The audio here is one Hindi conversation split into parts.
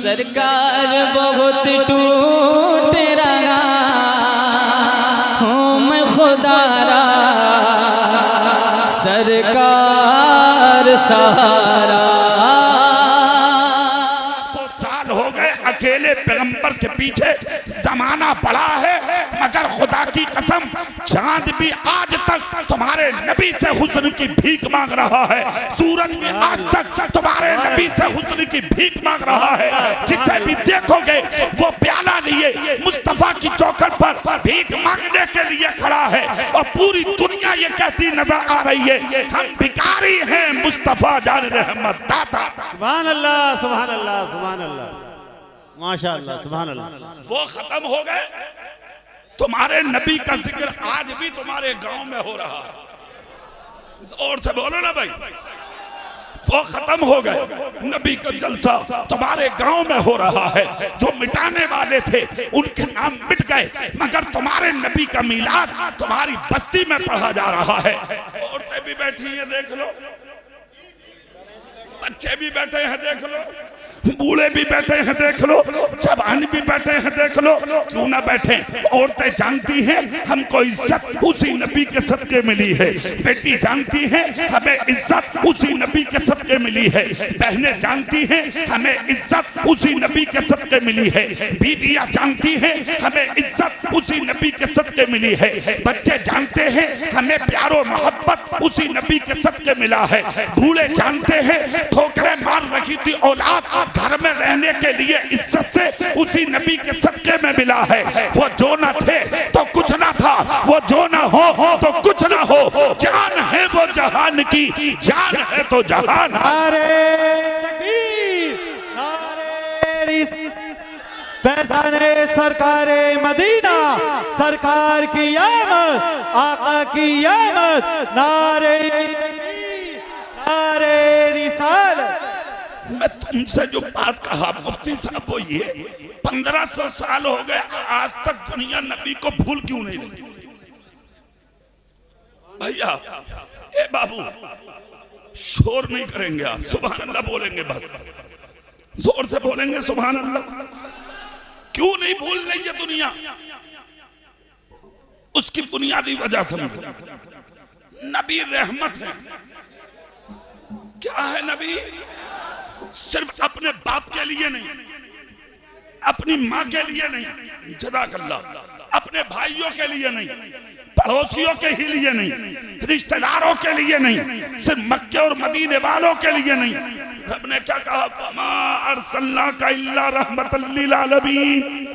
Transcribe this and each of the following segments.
सरकार बहुत टूट रहा हूँ मैं खुदारा, सरकार सहारा। 100 साल हो गए अकेले पैगंबर के पीछे, जमाना बड़ा है मगर खुदा की कसम चांद भी आज तक तुम्हारे नबी से हुस्न की भीख मांग रहा है, सूरज भी आज तक तुम्हारे नबी से हुस्न की भीख मांग रहा है। जिसे भी देखोगे वो प्याला लिए मुस्तफा की चौखट पर भीख मांगने के लिए खड़ा है और पूरी दुनिया ये कहती नजर आ रही है हम भिखारी हैं, मुस्तफा जान रहमत दाता। सुभान अल्लाह, सुभान अल्लाह, सुभान अल्लाह, माशाअल्लाह, सुभान अल्लाह। वो खत्म हो गए, तुम्हारे नबी का जिक्र आज भी तुम्हारे गांव में हो रहा है। जोर से बोलो ना भाई, वो खत्म हो गए, नबी का जलसा तुम्हारे गांव में हो रहा है। जो मिटाने वाले थे उनके नाम मिट गए मगर तुम्हारे नबी का मीलाद तुम्हारी बस्ती में पढ़ा जा रहा है। औरतें भी बैठी हैं देख लो, बच्चे भी बैठे हैं देख लो, बूढ़े भी बैठे हैं देख लो, जवान भी बैठे हैं देख लो, क्यों ना बैठे। औरतें जानती हैं हमको इज्जत उसी नबी के सदके मिली है, बेटी जानती हैं हमें इज्जत उसी नबी के सदके मिली है, बहनें जानती हैं हमें इज्जत उसी नबी के सदके मिली है, बीवियां जानती हैं हमें इज्जत उसी नबी के सदके मिली है, बच्चे जानते हैं हमें प्यारो मोहब्बत उसी नबी के सदके मिला है, बूढ़े जानते हैं ठोकरें मार रखी थी औलाद घर में रहने के लिए इज्जत से उसी नबी के सदके में मिला है। वो जो ना थे तो कुछ ना था, वो जो ना हो तो कुछ ना हो, जान है वो जहान की, जान है तो जहान। नारे तकबीर, नारे रिसालत, फैज़ाने सरकारे मदीना, सरकार की आमद, आका की आमद, नारे तकबीर, नारे रिसालत। मैं तुमसे जो बात कहा मुफ्ती साहब वो ये 1500 साल हो गए आज तक दुनिया नबी को भूल क्यों नहीं रही। भैया ए बाबू शोर नहीं करेंगे आप, सुभान अल्लाह बोलेंगे, बस जोर से बोलेंगे सुभान अल्लाह। क्यों नहीं भूल रही है दुनिया, उसकी बुनियादी वजह समझो। नबी रहमत है। क्या है नबी? सिर्फ अपने बाप के लिए नहीं, अपनी माँ के लिए नहीं, जज़ाकल्लाह, अपने भाइयों के लिए नहीं, पड़ोसियों के ही लिए नहीं, रिश्तेदारों के लिए नहीं, सिर्फ मक्के और मदीने वालों के लिए नहीं। रब ने क्या कहा, मा अरसलनाका इल्ला रहमतल लिल आलमीन।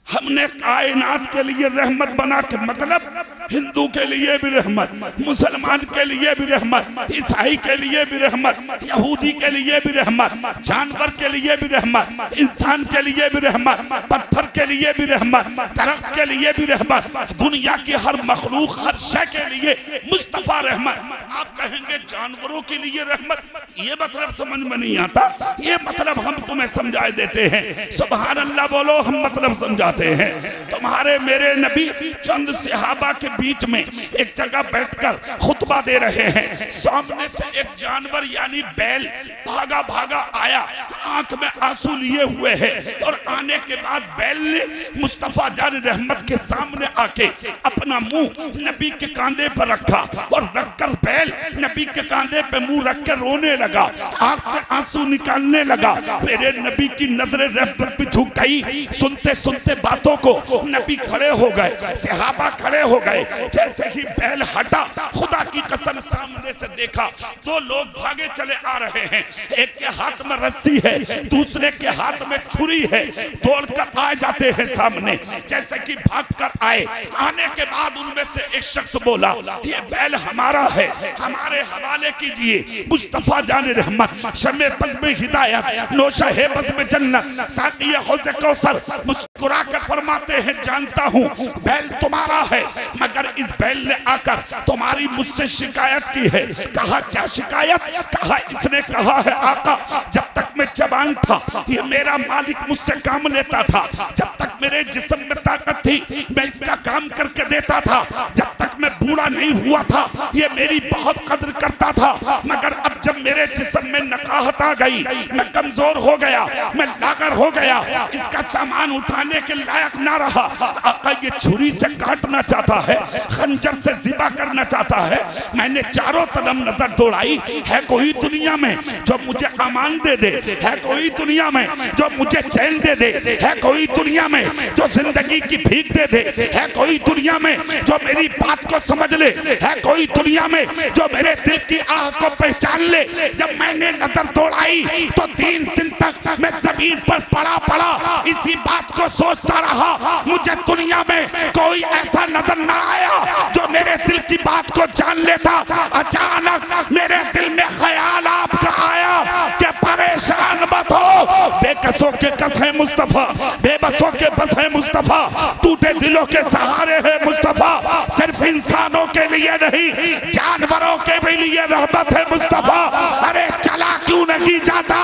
हमने कायनात के लिए रहमत बना के, मतलब हिंदू के लिए भी रहमत, मुसलमान के लिए भी रहमत, ईसाई के लिए भी रहमत, यहूदी के लिए भी रहमत, जानवर के लिए भी रहमत, इंसान के लिए भी रहमत, पत्थर के लिए भी रहमत, दरख्त के लिए भी रहमत, दुनिया की हर मखलूक हर शय के लिए मुस्तफा रहमत। आप कहेंगे जानवरों के लिए रहमत, ये मतलब समझ में नहीं आता, ये मतलब हम तुम्हें समझा देते हैं। सुभान अल्लाह बोलो, हम मतलब समझाते हैं। तुम्हारे मेरे नबी चंद सहाबा के बीच में एक जगह बैठकर खुतबा दे रहे हैं, सामने से एक जानवर यानी बैल भागा भागा आया, आंख में आंसू लिए हुए है, और आने के बाद बैल ने मुस्तफा जान रहमत के सामने आके अपना मुंह नबी के कांधे पर रखा और रखकर बैल नबी के कांधे पे मुंह रख कर रोने लगा, आंख से आंसू निकालने लगा। मेरे नबी की नजरें रहमत भी झुक गई। सुनते सुनते बातों को नबी खड़े हो गए, सहाबा खड़े हो गए। जैसे ही बैल हटा, खुदा की कसम सामने से देखा दो लोग भागे चले आ रहे हैं, एक के हाथ में रस्सी है, दूसरे के हाथ में छुरी है, दौड़कर आ जाते हैं सामने। जैसे कि भागकर आए, आने के बाद उनमें से एक शख्स बोला, ये बैल हमारा है, हमारे हवाले कीजिए। मुस्तफा जान रहमत शमे बज़्म हिदायत नोशा है बज़्म जन्नत साक़िया हौज़ कौसर मुस्कुरा कर फरमाते हैं, जानता हूँ बैल तुम्हारा है, मगर इस बैल ने आकर तुम्हारी मुझसे शिकायत की है। कहा क्या शिकायत? कहा इसने कहा है आका, जब तक मैं जवान था ये मेरा मालिक मुझसे काम लेता था, जब तक मेरे जिस्म में ताकत थी मैं इसका काम करके देता था, जब तक मैं बूढ़ा नहीं हुआ था, ये मेरी बहुत कद्र करता था, मगर अब जब मेरे जिस्म में नकाहत आ गई, मैं कमजोर हो गया, मैं लागर हो गया, इसका सामान उठाने के लायक ना रहा। आका ये छुरी से काटना चाहता है, खंजर से ज़िबा करना चाहता है। मैंने चारों तरफ नजर दौड़ाई, है कोई दुनिया में जो मुझे अमान दे दे, है कोई दुनिया में जो मुझे चैन दे दे, है कोई दुनिया में जो जिंदगी की भीख दे दे, है कोई दुनिया में जो मेरी बात को समझ ले, है कोई दुनिया में जो मेरे दिल की आह को पहचान ले। जब मैंने नजर दौड़ाई तो 3 दिन तक मैं जमीन पर पड़ा इसी बात को सोचता रहा। मुझे दुनिया में कोई ऐसा नजर ना आया जो मेरे दिल की बात को जान लेता। अचानक मेरे दिल में ख्याल आपका आया कि परेशान मत हो, बेकसों के कस है मुस्तफा, बेबसों के बस है मुस्तफा, टूटे दिलों के सहारे है मुस्तफा। सिर्फ इंसानों के लिए नहीं, जानवरों के भी लिए रहमत है मुस्तफा। अरे चला क्यों नहीं जाता,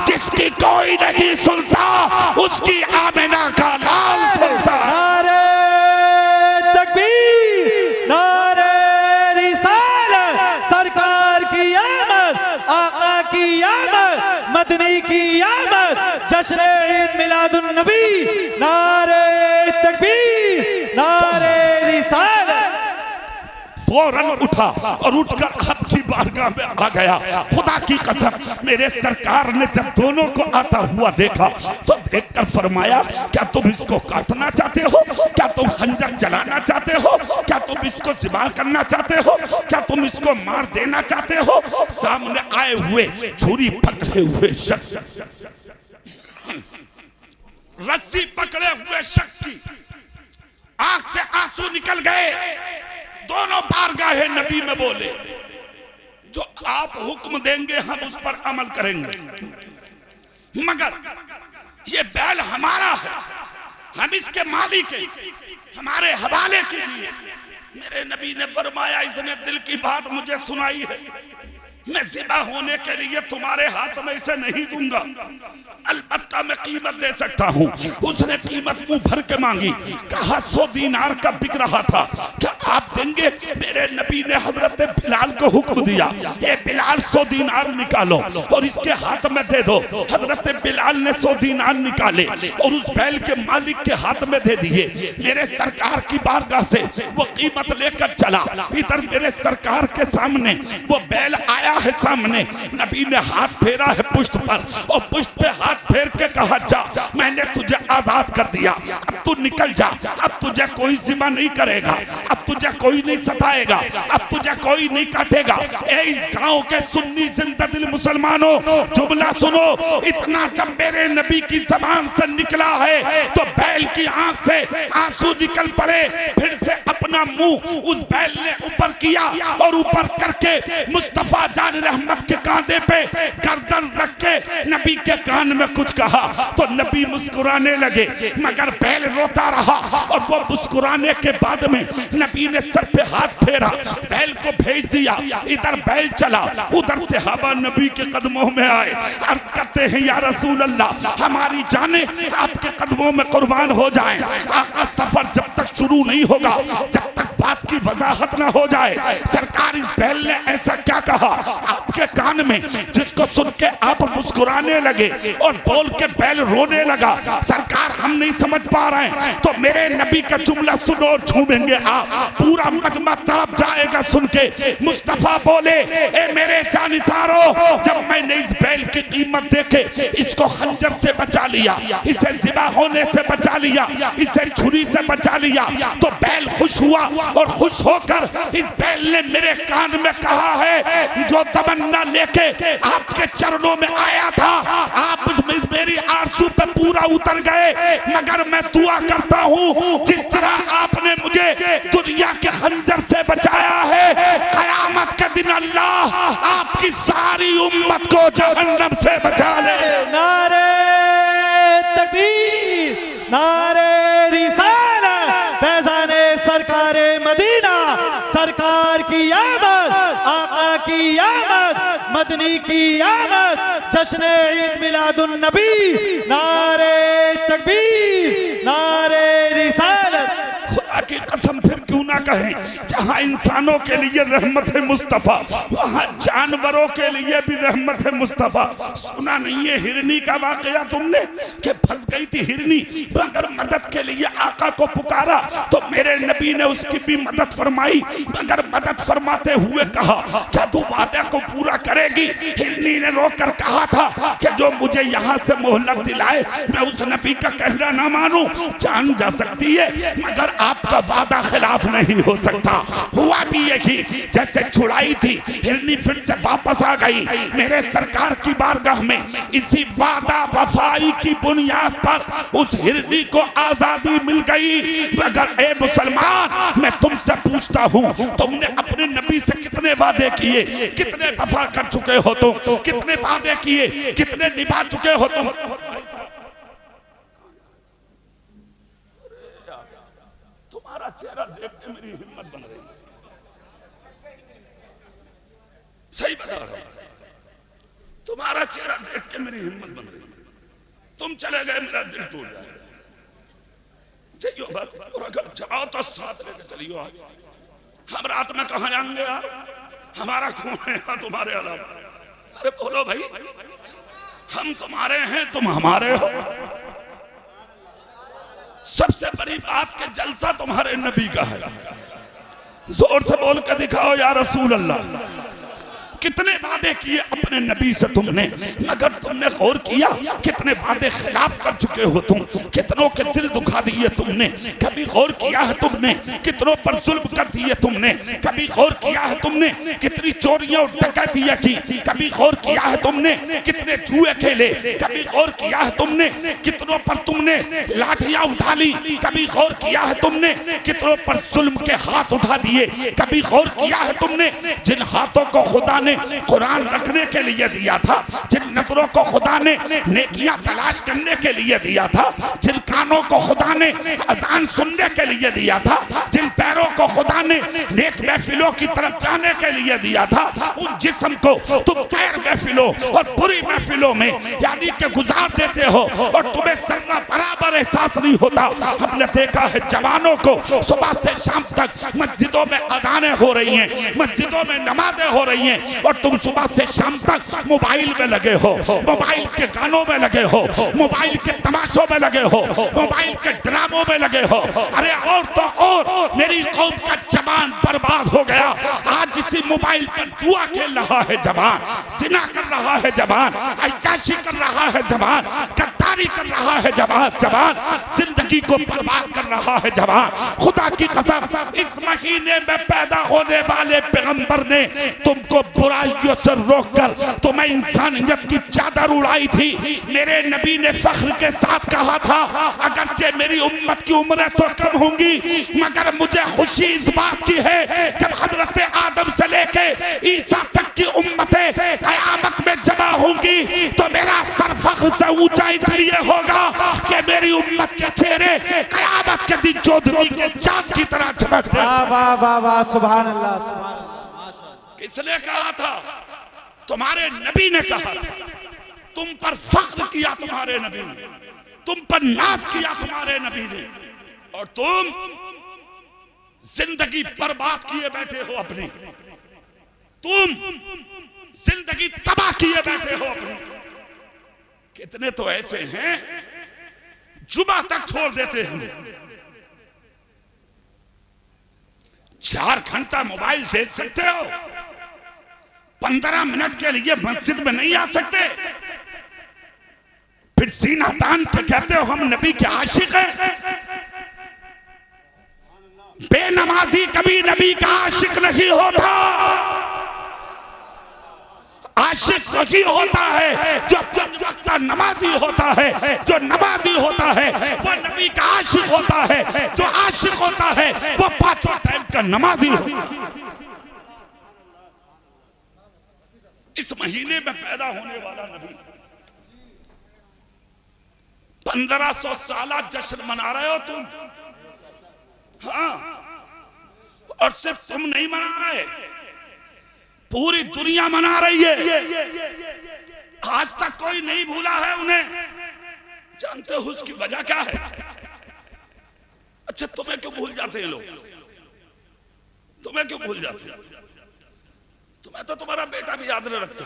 जिसकी कोई नहीं सुनता उसकी आमिना का लाल सुनता। नारे तकबीर, नारे रिसालत, सरकार की आमद, आका की आमद, मदनी की आमद, जश्न ईद मिलादुन नबी। नारे तकबीर, नारे रिसालत। फौरन उठा और उठकर आपकी बारगाह में आ गया। खुदा की कसम, मेरे सरकार ने जब दोनों को आता हुआ देखा तो देखकर फरमाया, क्या तुम इसको काटना चाहते हो, क्या तुम खंजर चलाना चाहते हो, क्या तुम इसको ज़िबा करना चाहते हो, क्या तुम इसको मार देना चाहते हो। सामने आए हुए छुरी पकड़े हुए शख्स, रस्सी पकड़े हुए शख्स की आंख से आंसू निकल गए। दोनों बारगाहे नबी में बोले, जो आप हुक्म देंगे हम उस पर अमल करेंगे, मगर ये बैल हमारा है, हम इसके मालिक हैं, हमारे हवाले कीजिए। मेरे नबी ने फरमाया, इसने दिल की बात मुझे सुनाई है, मैं ज़िबा होने के लिए तुम्हारे हाथ में इसे नहीं दूंगा, अलबत्ता मैं कीमत दे सकता हूँ। उसने कीमत मुंह भर के मांगी, कहा 100 दीनार का बिक रहा था, क्या आप देंगे। मेरे नबी ने हजरत बिलाल को हुक्म दिया, ए बिलाल 100 दीनार निकालो और इसके हाथ में दे दो। हजरत बिलाल ने 100 दीनार निकाले और उस बैल के मालिक के हाथ में दे दिए। मेरे सरकार की बारगाह से वो कीमत लेकर चला। इधर मेरे सरकार के सामने वो बैल आया है, सामने नबी ने हाथ फेरा है पुश्त पर और पुश्त पे हाथ फेर के कहा, जा मैंने तुझे आजाद कर दिया, अब तू निकल जा, अब तुझे कोई ज़िबा नहीं करेगा, अब तुझे कोई नहीं सताएगा, अब तुझे कोई नहीं काटेगा। ए इस गांव के सुन्नी जिंदा दिल मुसलमानों, जुमला सुनो, इतना जब मेरे नबी की ज़बान से निकला है तो बैल की आंख से आंसू निकल पड़े। फिर से अपना मुंह उस बैल ने ऊपर किया और ऊपर करके मुस्तफा जान रहमत के कांधे पे गर्दन रख के नबी के कान में कुछ कहा तो नबी मुस्कुराने लगे, मगर बैल रोता रहा। और वो मुस्कुराने के बाद में नबी ने सर पे हाथ फेरा, बैल को भेज दिया। इधर बैल चला, उधर से हवा नबी के कदमों में आए, अर्ज करते हैं, या रसूल अल्लाह, हमारी जाने आपके कदमों में कुर्बान हो जाएं। आका सफर जब तक शुरू नहीं होगा, जब तक बात की वजाहत न हो जाए। सरकार इस बैल ने ऐसा क्या कहा आपके कान में, जिसको सुन के आप मुस्कुराने लगे और बोल के बैल रोने लगा। सरकार हम नहीं समझ पा रहे हैं, तो मेरे नबी का जुमला सुनो और झूमेंगे आप, पूरा मजमा तड़प जाएगा सुन के। मुस्तफा बोले, ए मेरे जानिसारों, जब मैंने इस बैल की कीमत देखे, इसको खंजर से बचा लिया, इसे ज़िबा होने से बचा लिया, इसे छुरी से बचा लिया, तो बैल खुश हुआ और खुश होकर इस बैल ने मेरे कान में कहा है, जो तमन्ना लेके आपके चरणों में आया था, आप मेरी आरज़ू पे पूरा उतर गए। मगर मैं दुआ करता हूँ, जिस तरह आपने मुझे दुनिया के खंजर से बचाया है, क़यामत के दिन अल्लाह आपकी सारी उम्मत को जहन्नम से बचा ले। नारे तकबीर, नारे रिसालत, फैज़ाने सरकारे मदीना, सरकार की आमद, आका की आमद, मदनी की आमद, जश्न ईद मिलादुन नबी। नारे तकबीर, नारे रिसालत। खुदा की कसम, फिर क्यों ना कहें, जहाँ इंसानों के लिए रहमत है मुस्तफ़ा, वहाँ जानवरों के लिए भी रहमत है मुस्तफ़ा। सुना नहीं है हिरनी का वाकया तुमने, कि फंस गई थी हिरनी, मगर मदद के लिए आका को पुकारा तो मेरे नबी ने उसकी भी मदद फरमाई, मगर मदद फरमाते हुए कहा क्या तू वादे को पूरा करेगी? हिरनी ने रोक कर कहा था कि जो मुझे यहाँ से मोहलत दिलाए मैं उस नबी का कहना ना मानूं। जान जा सकती है मगर आपका वादा खिलाफ नहीं हो सकता। हुआ भी यही, जैसे छुड़ाई थी हिरनी फिर से वापस आ गई मेरे सरकार की बारगाह में। इसी वादा वफाई की बुनियाद पर उस हिरनी को आजादी मिल गई। मगर ए मुसलमान, मैं तुमसे पूछता हूँ, तुमने अपने नबी से कितने वादे किए, कितने वफा कर चुके हो तुम, कितने वादे किए, कितने निभा चुके हो तुम? तुम्हारा चेहरा देख के मेरी हिम्मत बन रही है, सही बता रहा हूं, तुम्हारा चेहरा देख के मेरी हिम्मत बन रही है। तुम चले गए मेरा दिल टूट जाएगा। चलियो बस, और अगर जाओ तो साथ लेके चलियो। आज हम रात में कहाँ जाएंगे यार? हमारा खून है यहाँ तुम्हारे अलावा। अरे बोलो भाई, हम तुम्हारे हैं, तुम हमारे हो। सबसे बड़ी बात के जलसा तुम्हारे नबी का है। जोर से बोल कर दिखाओ या रसूल अल्लाह। कितने वादे किए अपने नबी से तुमने, मगर तुमने गौर किया कितने वादे खिलाफ कर चुके हो तुम, कितनों के दिल दुखा दिए तुमने। कभी गौर किया है तुमने कितनों पर जुल्म कर दिए तुमने? कभी गौर किया है तुमने कितनी चोरियां और डकैतियां की? कभी गौर किया है तुमने कितने जुए खेले? कभी गौर किया है तुमने कितनों पर तुमने लाठियां उठा ली? कभी गौर किया है तुमने कितनों पर जुल्म के हाथ उठा दिए? कभी गौर किया है तुमने जिन हाथों को खुदा ने कुरान रखने के लिए दिया था, जिन नजरों को खुदा ने नेकियां तलाश करने के लिए दिया था, जिन कानों को खुदा ने अजान सुनने के लिए दिया था, जिन पैरों को खुदा ने नेक महफिलों की तरफ जाने के लिए दिया था, उन जिस्म को तुम गैर महफिलों और बुरी महफिलों में यानी कि गुजार देते हो और तुम्हें सर्रा बराबर एहसास नहीं होता। हमने देखा है जवानों को सुबह से शाम तक मस्जिदों में अजानें हो रही हैं, मस्जिदों में नमाजें हो रही हैं, और तुम सुबह से शाम तक मोबाइल में लगे हो, मोबाइल के गानों में लगे हो, मोबाइल के तमाशों में लगे हो, मोबाइल के ड्रामों में लगे हो। अरे और तो और मेरी कौम का जवान बर्बाद हो गया। आज इसी मोबाइल पर जुआ खेल रहा है जवान, जिना कर रहा है जवान, अय्याशी कर रहा है जवान, गद्दारी कर रहा है जवान, जिंदगी को बर्बाद कर रहा है जवान। खुदा की कसम, इस महीने में पैदा होने वाले पैगंबर ने तुमको बुराइयों से रोककर तुम्हें इंसानियत की चादर उड़ाई थी। मेरे नबी ने फख्र के साथ कहा था, अगरचे मेरी उम्मत की उम्रें तो कम होंगी, मगर मुझे खुशी इस बात की है जब हजरत आदम से लेके ईसा तक की उम्मतें कयामत में जमा होंगी तो मेरा सर फख्र से ऊंचा इसलिए होगा कि मेरी उम्मत के चेहरे कयामत के दिन चौधरी के चांद की तरह चमकते। वाह वाह वाह, सुभान अल्लाह, सुभान अल्लाह। किसने कहा था? तुम्हारे नबी ने कहा था। तुम पर फख्र किया तुम्हारे नबी ने, तुम पर नाज किया तुम्हारे नबी ने, और तुम जिंदगी बर्बाद किए बैठे हो अपनी, तुम जिंदगी तबाह किए बैठे हो अपनी। कितने तो ऐसे हैं जुमा तक छोड़ देते हैं, 4 घंटा मोबाइल देख सकते हो, 15 मिनट के लिए मस्जिद में नहीं आ सकते, फिर सीना तान के कहते हो हम नबी के आशिक हैं। बेनमाजी कभी नबी का आशिक नहीं होता। आशिक वही होता है जो वक्ता नमाजी होता है, जो नमाजी होता है वो नबी का आशिक होता है, जो आशिक होता है वो 5 टाइम का नमाजी होता है। इस महीने में पैदा होने वाला नबी 1500 साल जश्न मना रहे हो तुम, हाँ, और सिर्फ तुम नहीं मना रहे, पूरी दुनिया मना रही है। आज तक कोई नहीं भूला है उन्हें। जानते हो उसकी वजह क्या है? अच्छा, तुम्हें क्यों भूल जाते हैं लोग? तुम्हें क्यों भूल जाते हो? तुम्हें तो तुम्हारा बेटा भी याद नहीं रखता।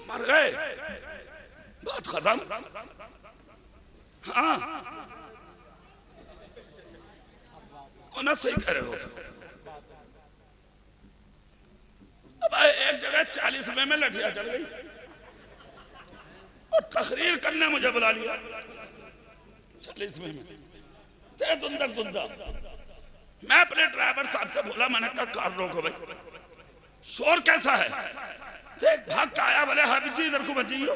मर गए, बात खत्म। हाँ ना, सही कह रहे हो। अब एक जगह 40 में लठिया चल गई और तकरीर करने मुझे बुला लिया 40 में दुंदा। मैं अपने ड्राइवर साहब से बोला, मैंने कहा कार रोको भाई, शोर कैसा है? भाग के आया, बोले हाफिज जी इधर को बचिए।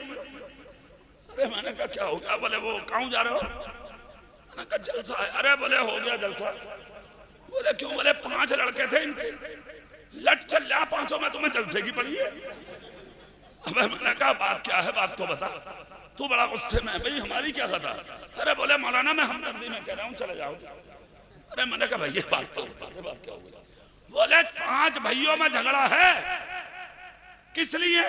अरे मैंने कहा क्या हो गया? बोले वो कहाँ जा रहे हो? मैंने कहा जलसा है। अरे बोले हो गया जलसा। बोले क्यों? बोले 5 लड़के थे इनके, लट चल रहा 5 में तुम्हें जलसे की पड़ी है। अब मैंने कहा बात क्या है, बात तो बता। तू बड़ा गुस्से में, भाई हमारी क्या खता? अरे बोले मौलाना मैं हमदर्दी में कह रहा हूँ, चले जाओ। अरे मैंने कहा भाई ये बात तो बात क्या हो गई? बोले 5 भाइयों में झगड़ा है। किस लिए?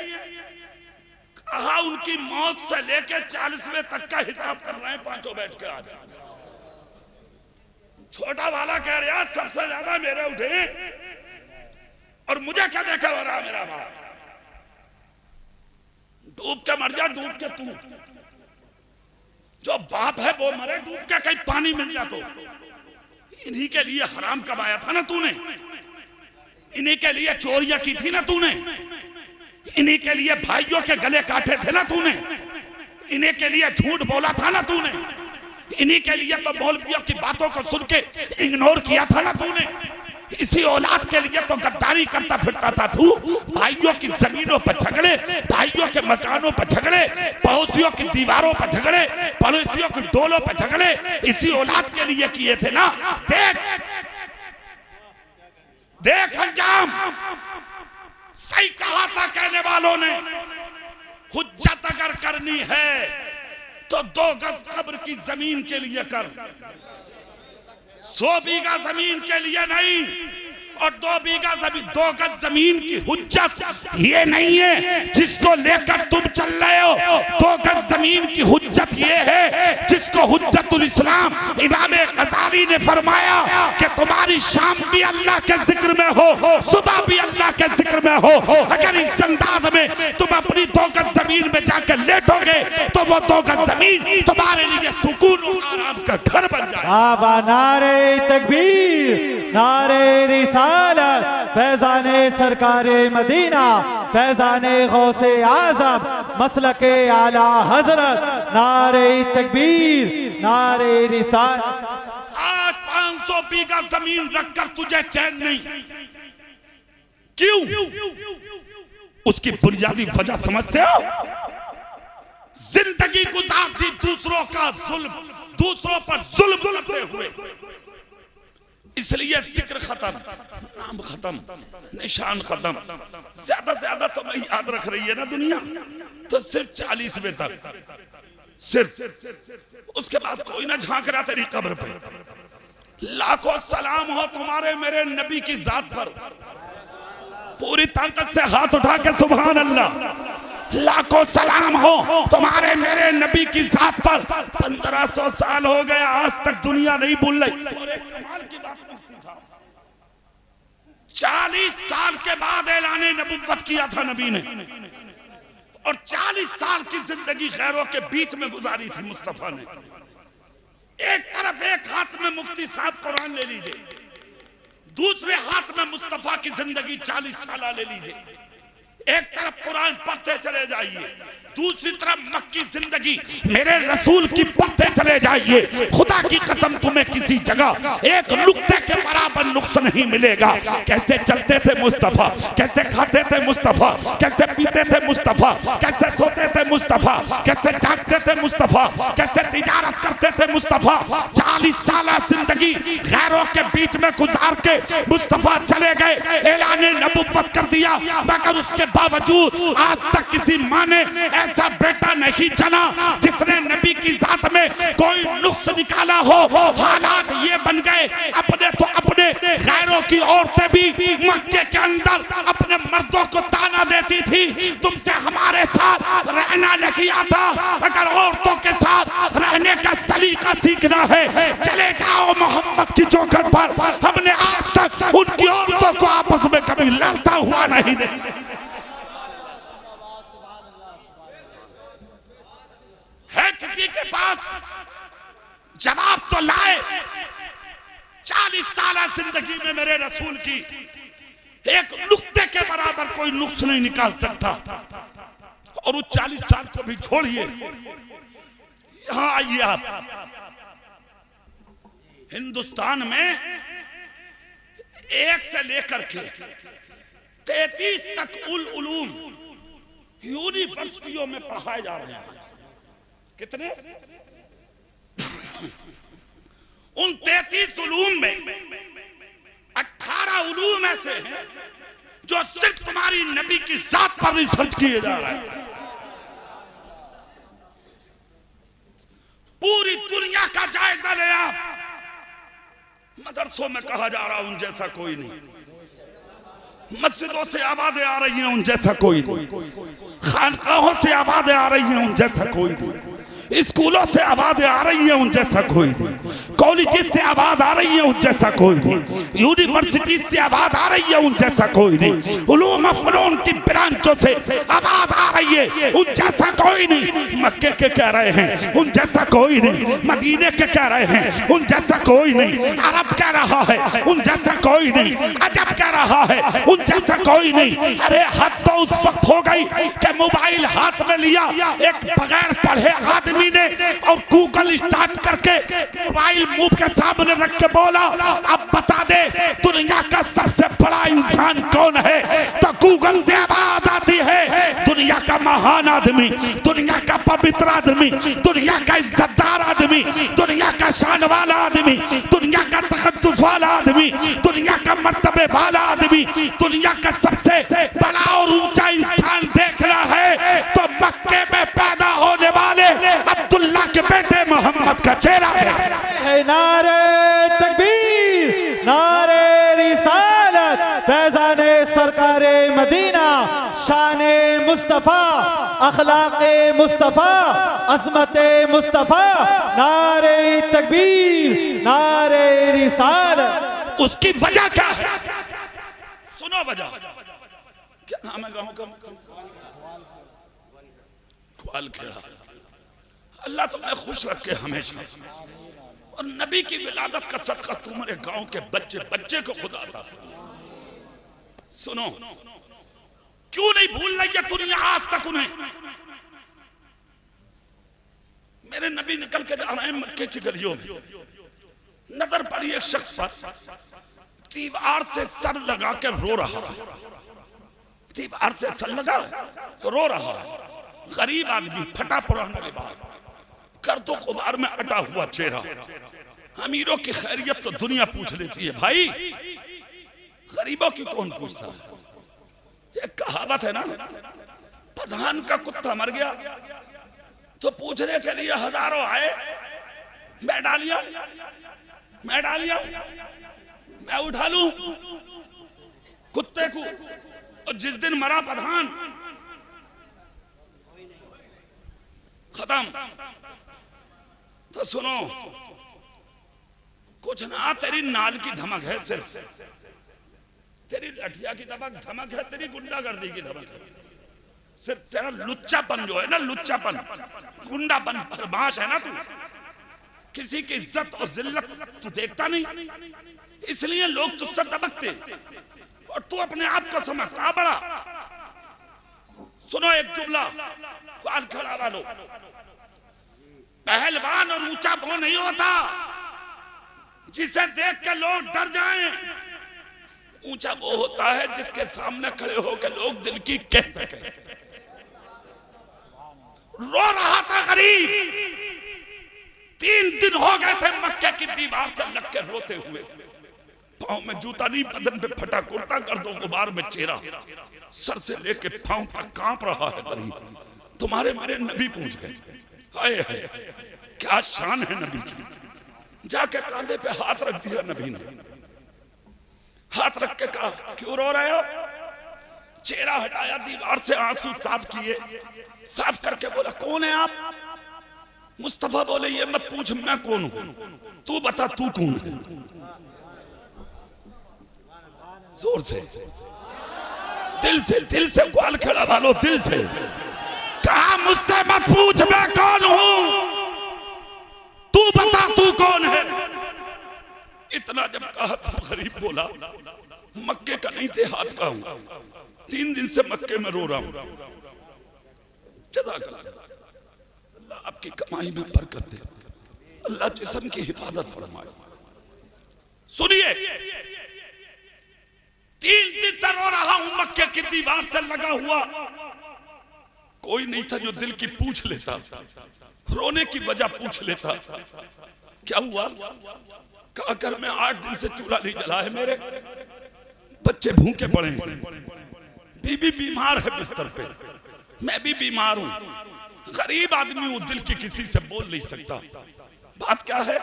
कहा उनकी मौत से लेके 40वें तक का हिसाब कर रहे हैं 5 बैठ के। आज छोटा वाला कह रहा सबसे ज्यादा मेरे उठे और मुझे क्या देखा हो रहा मेरा बाप? डूब के मर जा, डूब के तू। जो बाप है वो मरे, डूब के कहीं पानी मिल जा। तो इन्हीं के लिए हराम कमाया था ना तूने, इन्हीं के लिए चोरियां की थी ना तूने, इन्हीं के लिए भाइयों के गले काटे थे ना तूने, इन्हीं के लिए झूठ बोला था ना तूने, इन्हीं के लिए तो मौलवियों की बातों को सुन के इग्नोर किया था ना तूने। इसी औलाद के लिए तो गद्दारी करता फिरता था तू। भाइयों की जमीनों पर झगड़े, भाइयों के मकानों पर झगड़े, पड़ोसियों की दीवारों पर झगड़े, पड़ोसियों की डोलों पर झगड़े, इसी औलाद के लिए किए थे ना। देख देख अंजाम। सही कहा था कहने वालों ने, हुज्जत अगर करनी है तो 2 गज कब्र की जमीन के लिए कर, 100 बीघा जमीन के लिए नहीं। और 2 बीघा जमीन, 2 गज जमीन की हुज्जत ये नहीं है जिसको लेकर तुम चल रहे हो। 2 गज जमीन की हुज्जत ये है जिसको हुज्जतुल इस्लाम इमाम गज़ाली ने फरमाया कि तुम्हारी शाम भी अल्लाह के जिक्र में हो, सुबह भी अल्लाह के जिक्र में हो। अगर इस अंदाज में तुम अपनी 2 गज जमीन में जाकर लेटोगे तो वो 2 गज जमीन तुम्हारे लिए सुकून और आराम का घर बन जाएगा। नारे तकबीर, नारे रिसालत, फैजाने सरकारे मदीना, फैजाने गौसे आज़म, मसलके आला हजरत, नारे तकबीर, नारे रिसालत। आज 500 बीघा जमीन रखकर तुझे चैन नहीं, क्यों? उसकी बुनियादी वजह समझते हो? जिंदगी गुजारती दूसरों का जुल्म, दूसरों पर जुल्म करते हुए, इसलिए जिक्र खत्म, नाम खत्म, निशान खत्म। ज्यादा ज्यादा तो मैं याद रख रही है ना दुनिया, तो सिर्फ 40वें तक, सिर्फ। उसके बाद कोई ना झांक रहा तेरी कब्र पे। लाखों सलाम हो तुम्हारे मेरे नबी की जात पर। पूरी ताकत से हाथ उठा के सुभान अल्लाह। लाखों सलाम हो तुम्हारे मेरे नबी की जात पर। 1500 साल हो गए, आज तक दुनिया नहीं भूल रही। और एक कमाल की बात मुफ्ती साहब, 40 साल के बाद ऐलाने नबुव्वत किया था नबी ने, और 40 साल की जिंदगी गैरों के बीच में गुजारी थी मुस्तफा ने। एक तरफ एक हाथ में मुफ्ती साहब कुरान ले लीजिए, दूसरे हाथ में मुस्तफा की जिंदगी 40 साल ले लीजिए। एक तरफ कुरान पढ़ते चले जाइए, दूसरी तरफ मक्की जिंदगी मेरे रसूल की पढ़ते चले जाइए। खुदा की कसम तुम्हें किसी जगह एक नुक्ते के बराबर नुक्स नहीं मिलेगा। कैसे चलते थे मुस्तफा, कैसे खाते थे मुस्तफा, कैसे पीते थे मुस्तफा, कैसे सोते थे मुस्तफा, कैसे जागते थे मुस्तफा, कैसे तिजारत करते थे मुस्तफा। 40 साल जिंदगी गैरों के बीच में गुजार के मुस्तफा चले गए, ऐलान नबुव्वत कर दिया। मगर उसके बावजूद आज तक किसी माँ ने ऐसा बेटा नहीं जना जिसने नबी की जात में कोई नुक्स निकाला हो। हालात ये बन गए, अपने तो अपने, गैरों की औरतें भी मक्के के अंदर अपने मर्दों को ताना देती थी, तुमसे हमारे साथ रहना नहीं आता। अगर औरतों के साथ रहने का सलीका सीखना है, चले जाओ मोहम्मद की चौखट पर। हमने आज तक कभी लड़ता हुआ नहीं देखा। है किसी के पास जवाब तो लाए। 40 साल जिंदगी में मेरे रसूल की एक नुक्ते के बराबर कोई नुक्स नहीं निकाल सकता। और उस 40 साल को भी छोड़िए, यहां आइए आप। हिंदुस्तान में 1 से लेकर के 33 तक उलूम यूनिवर्सिटियों में पढ़ाए जा रहे हैं। कितने? उन 33 उलूम में 18 उलूम ऐसे हैं जो सिर्फ तुम्हारी नबी की जात पर रिसर्च किए जा रहे हैं। पूरी दुनिया का जायजा ले आप। मदरसों में कहा जा रहा उन जैसा कोई नहीं, मस्जिदों से आवाजें आ रही हैं उन जैसा कोई नहीं, खानकाहों से आवाजें आ रही हैं उन जैसा कोई नहीं, स्कूलों से आवाजें आ रही हैं उन जैसा कोई नहीं, कॉलेज से आवाज आ रही है उन जैसा कोई नहीं, यूनिवर्सिटी से आवाज आ रही है उन जैसा कोई नहीं, उलूम फनून की ब्रांचों से आवाज आ रही है उन जैसा कोई नहीं। मक्के के कह रहे हैं उन जैसा कोई नहीं, मदीने के कह रहे हैं उन जैसा कोई नहीं, अरब कह रहा है उन जैसा कोई नहीं, अजब कह रहा है उन जैसा कोई नहीं। अरे हद तो उस वक्त हो गई कि मोबाइल हाथ में लिया एक बगैर पढ़े आदमी ने और गूगल स्टार्ट करके मोबाइल मुंह के सामने रख के बोला, अब बता दे दुनिया का सबसे बड़ा इंसान कौन है? तो गूगल से आवाज आती है दुनिया का महान आदमी, दुनिया का पवित्र आदमी, दुनिया का इज्जतदार आदमी, दुनिया का शान वाला आदमी, दुनिया का तकद्दुस वाला आदमी, दुनिया का मर्तबे वाला आदमी, दुनिया का सबसे बड़ा और ऊंचा इंसान देखना है तो मक्के में पैदा होने वाले अब्दुल्ला के बेटे मोहम्मद का चेहरा है। नारे तकबीर, नारे रिसालत, फैज़ाने सरकारे मदीना, शाने मुस्तफा, अखलाके मुस्तफा, अज़मते मुस्तफा, नारे तकबीर, नारे रिसालत। उसकी वजह क्या है? सुनो वजह। क्या नाम है गांव का? ग्वाल खेड़ा। अल्लाह तुम्हें खुश रखे हमेशा, और नबी की विलादत का सदका तुम्हारे गांव के बच्चे बच्चे को खुदा अता। सुनो, क्यों नहीं भूल रही है दुनिया आज तक उन्हें? मेरे नबी निकल के जा रहे हैं मक्के की गलियों में, नजर पड़ी एक शख्स पर, दीवार से सर लगा के रो रहा है, दीवार से सर लगा रो रहा है, गरीब आदमी, फटा पुराना लिबास, गर्दो गुबार में अटा हुआ चेहरा। अमीरों की खैरियत तो दुनिया पूछ लेती है भाई, गरीबों की कौन पूछता है? एक कहावत है ना, प्रधान का कुत्ता मर गया तो पूछने के लिए हजारों आए, मैं डालिया, मैं डालिया, मैं उठा लूं कुत्ते को। और जिस दिन मरा प्रधान, खत्म। तो सुनो, कुछ ना तेरी नाल की धमक है, सिर्फ तेरी लठिया की धमक है, तेरी गुंडागर्दी की धमक है, सिर्फ तेरा लुच्चापन जो है ना, लुच्चापन, गुंडापन, बदमाश है ना तू, किसी की इज्जत और जिल्लत तू देखता नहीं, इसलिए लोग तुझसे दबकते और तू अपने आप को समझता बड़ा। सुनो एक जुमला, ग्वाल खेड़ा वालों, पहलवान और ऊंचा वो नहीं होता जिसे देख के लोग डर जाएं, ऊंचा वो होता है जिसके सामने खड़े होकर लोग दिल की कह सके। रो रहा था गरीब, 3 दिन हो गए थे मक्के की दीवार से लग के रोते हुए, पांव में जूता नहीं, बदन पे फटा कुर्ता, गर्दो गुबार में चेहरा, सर से लेके पांव तक कांप रहा है गरीब। तुम्हारे मेरे नबी पूछ गए, हाय हाय क्या शान है नबी की। जाके कांधे पे हाथ रख दिया नबी ने, हाथ रख के कहा क्यों रो रहे हो? चेहरा हटाया, दीवार से आंसू साफ किए, साफ करके बोला कौन है आप? मुस्तफा बोले ये मत पूछ मैं कौन हूं, तू बता तू कौन है? जोर से, दिल से ग्वाल खेड़ा वालों, दिल से कहा मुझसे मत पूछ मैं कौन हूं, तू बता तू कौन है। इतना जब कहा तो गरीब बोला मक्के का नहीं थे हाथ का हूं, 3 दिन से मक्के में रो रहा हूं। अल्लाह आपकी कमाई में बरकत दे, अल्लाह जिस्म की हिफाजत फरमाए। सुनिए 3 दिन से रो रहा हूं, मक्के की दीवार से लगा हुआ, कोई नहीं था जो दिल की पूछ लेता, रोने की वजह पूछ लेता। क्या हुआ? कहा घर में 8 दिन से चूल्हा नहीं जला है, मेरे बच्चे भूखे पड़े हैं, बीबी बीमार है बिस्तर पे, मैं भी बीमार हूं, गरीब आदमी हूं, दिल की किसी से बोल नहीं सकता। बात क्या है?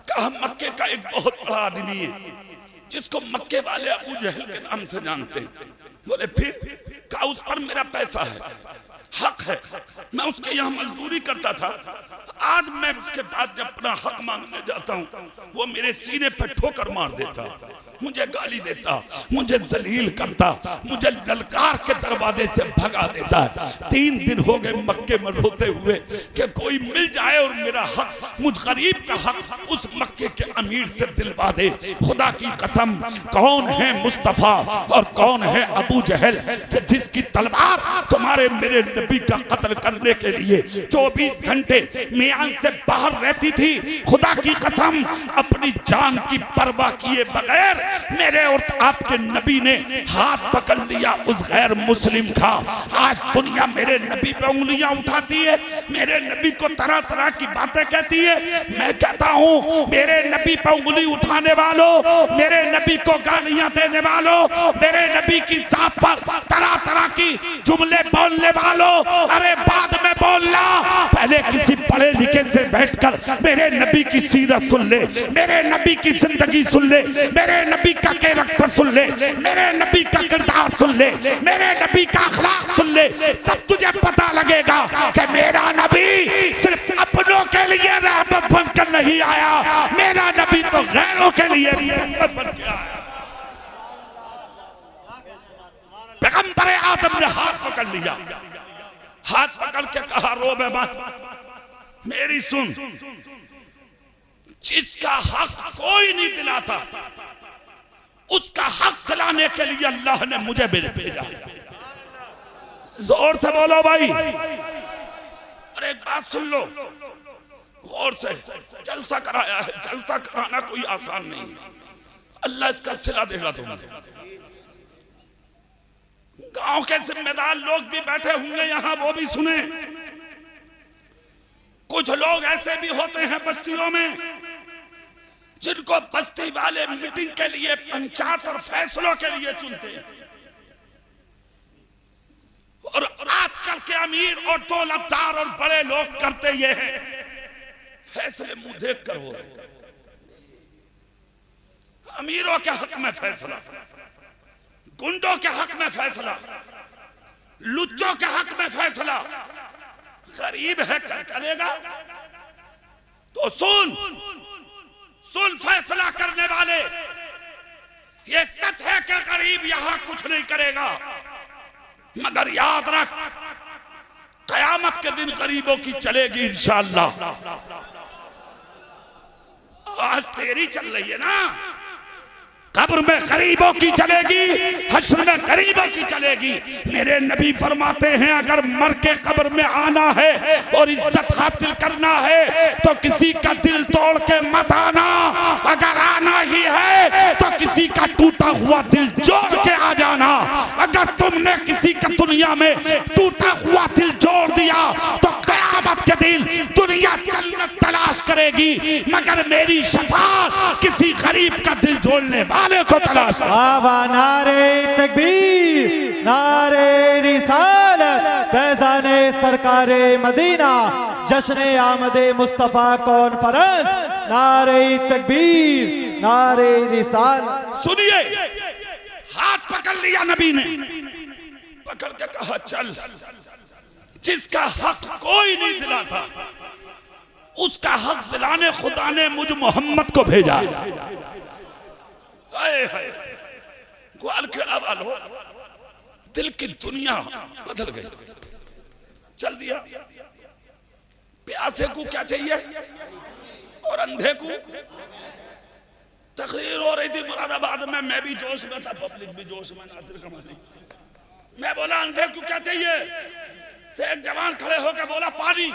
कहा मक्के का एक बहुत बड़ा आदमी है जिसको मक्के वाले अबू जहल के नाम से जानते हैं। बोले फिर? कहा उस पर मेरा पैसा है, हक है, मैं उसके यहाँ मजदूरी करता था, आज मैं उसके बाद जब अपना हक मांगने जाता हूँ वो मेरे सीने पर ठोकर मार देता, मुझे गाली देता, मुझे जलील करता, मुझे ललकार के दरवाजे से भगा देता। 3 दिन हो गए मक्के में रोते हुए कि कोई मिल जाए और मेरा हक, मुझ गरीब का हक उस मक्के के अमीर से दिलवा दे। खुदा की कसम, कौन है मुस्तफा और कौन है अबू जहल जिसकी तलवार तुम्हारे मेरे नबी का कत्ल करने के लिए 24 घंटे मियां से बाहर रहती थी। खुदा की कसम, अपनी जान की परवाह किए बगैर मेरे और आपके नबी ने हाथ पकड़ लिया उस गैर मुस्लिम का। आज दुनिया मेरे नबी पे उंगलियां उठाती है, मेरे नबी को तरह तरह की बातें कहती है। मैं कहता हूं मेरे नबी पे उंगली उठाने वालों, मेरे नबी को गालियां देने वालों, मेरे नबी की साथ पर तरह तरह की जुमले बोलने वालों, अरे बाद में बोलना, पहले किसी पढ़े लिखे से बैठकर मेरे नबी की सीरत सुन ले, मेरे नबी की जिंदगी सुन ले, मेरे नबी का कैरेक्टर सुन ले, मेरे नबी का किरदार सुन ले, मेरे नबी का अखलाक सुन ले। जब तुझे पता लगेगा कि मेरा नबी सिर्फ अपनों के लिए रहमत बनकर नहीं आया, मेरा नबी तो गैरों के लिए भी रहमत बन के आया। पैगंबर आदम ने हाथ पकड़ लिया, हाथ पकड़ के कहा रो बे मत, मेरी सुन, जिसका हक कोई नहीं दिलाता उसका हक दिलाने के लिए अल्लाह ने मुझे भेजा। जोर से बोलो भाई। और एक बात सुन लो गौर से, जलसा कराया है, जलसा कराना कोई आसान नहीं है, अल्लाह इसका सिला देगा तुम्हें। गांव के जिम्मेदार लोग भी बैठे होंगे यहाँ, वो भी सुने। कुछ लोग ऐसे भी होते हैं बस्तियों में जिनको बस्ती वाले मीटिंग के लिए, पंचायत और फैसलों के लिए चुनते हैं, और आजकल के अमीर और दौलतदार और बड़े लोग करते ये हैं, फैसले मुंह देख कर हो रहे। अमीरों के हक में फैसला, गुंडों के हक में फैसला, लुच्चों के हक में फैसला, गरीब है क्या करेगा? तो सुन फैसला करने वाले, ये सच है कि गरीब यहां कुछ नहीं करेगा, मगर याद रख कयामत के दिन गरीबों की चलेगी इंशाअल्लाह। आज तेरी चल रही है ना, कब्र में गरीबों की चलेगी, हश्र में गरीबों की चलेगी। मेरे नबी फरमाते हैं अगर मर के कब्र में आना है और इज्जत हासिल करना है तो किसी का दिल तोड़ के मत आना, अगर आना ही है तो किसी का टूटा हुआ दिल जोड़ के आ जाना। अगर तुमने किसी का दुनिया में टूटा हुआ दिल जोड़ दिया तो क़यामत के दिन दुनिया जन्नत तलाश करेगी, मगर मेरी शफाअत किसी गरीब का दिल जोड़ने वाले को तलाश करेगी। बाबा नारे तकबीर, नारे रिसालत, फैज़ाने सरकारे मदीना, जश्ने आमदे मुस्तफा कॉन्फ्रेंस, नारे तकबीर, नारे रिसालत। सुनिए, हाथ पकड़ लिया नबी ने, पकड़ के कहा चल, जिसका हक कोई नहीं दिलाता उसका हक दिलाने खुदा ने मुझ मोहम्मद को भेजा। ग्वाल खेड़ा वालों, दिल की दुनिया बदल गई। चल दिया। प्यासे को क्या चाहिए और अंधे को। तकरीर हो रही थी मुरादाबाद में, मैं भी जोश में था, पब्लिक भी जोश में, नासिर कमानी। मैं बोला अंधे को क्या चाहिए, तो एक जवान खड़े होकर बोला पानी।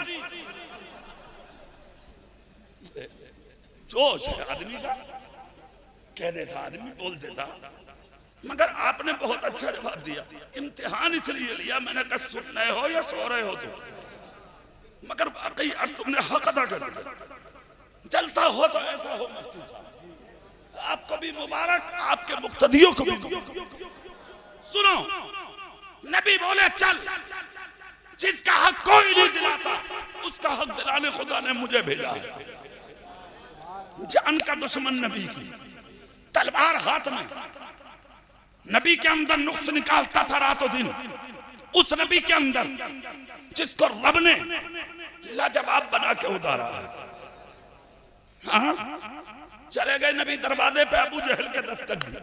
जोश है आदमी का, कह देता आदमी, बोल देता, मगर आपने बहुत अच्छा जवाब दिया। इम्तिहान इसलिए लिया, मैंने कहा सुन रहे हो या सो रहे हो तुम, मगर वाकई और तुमने हक अदा कर दिया। जलसा हो तो ऐसा हो मुफ्ती साहब, आपको भी मुबारक, आपके मुक्तदियों को भी। सुनो, नबी बोले चल, जिसका हक कोई नहीं दिलाता उसका हक दिलाने खुदा ने मुझे भेजा है। जान का दुश्मन नबी की, तलवार हाथ में, नबी के अंदर नुक्स निकालता था रातों दिन। उस नबी के अंदर जिसको रब ने लाजवाब बना के उतारा है। हाँ, चले गए नबी दरवाजे पे, अबू जहल के दस्तक दी,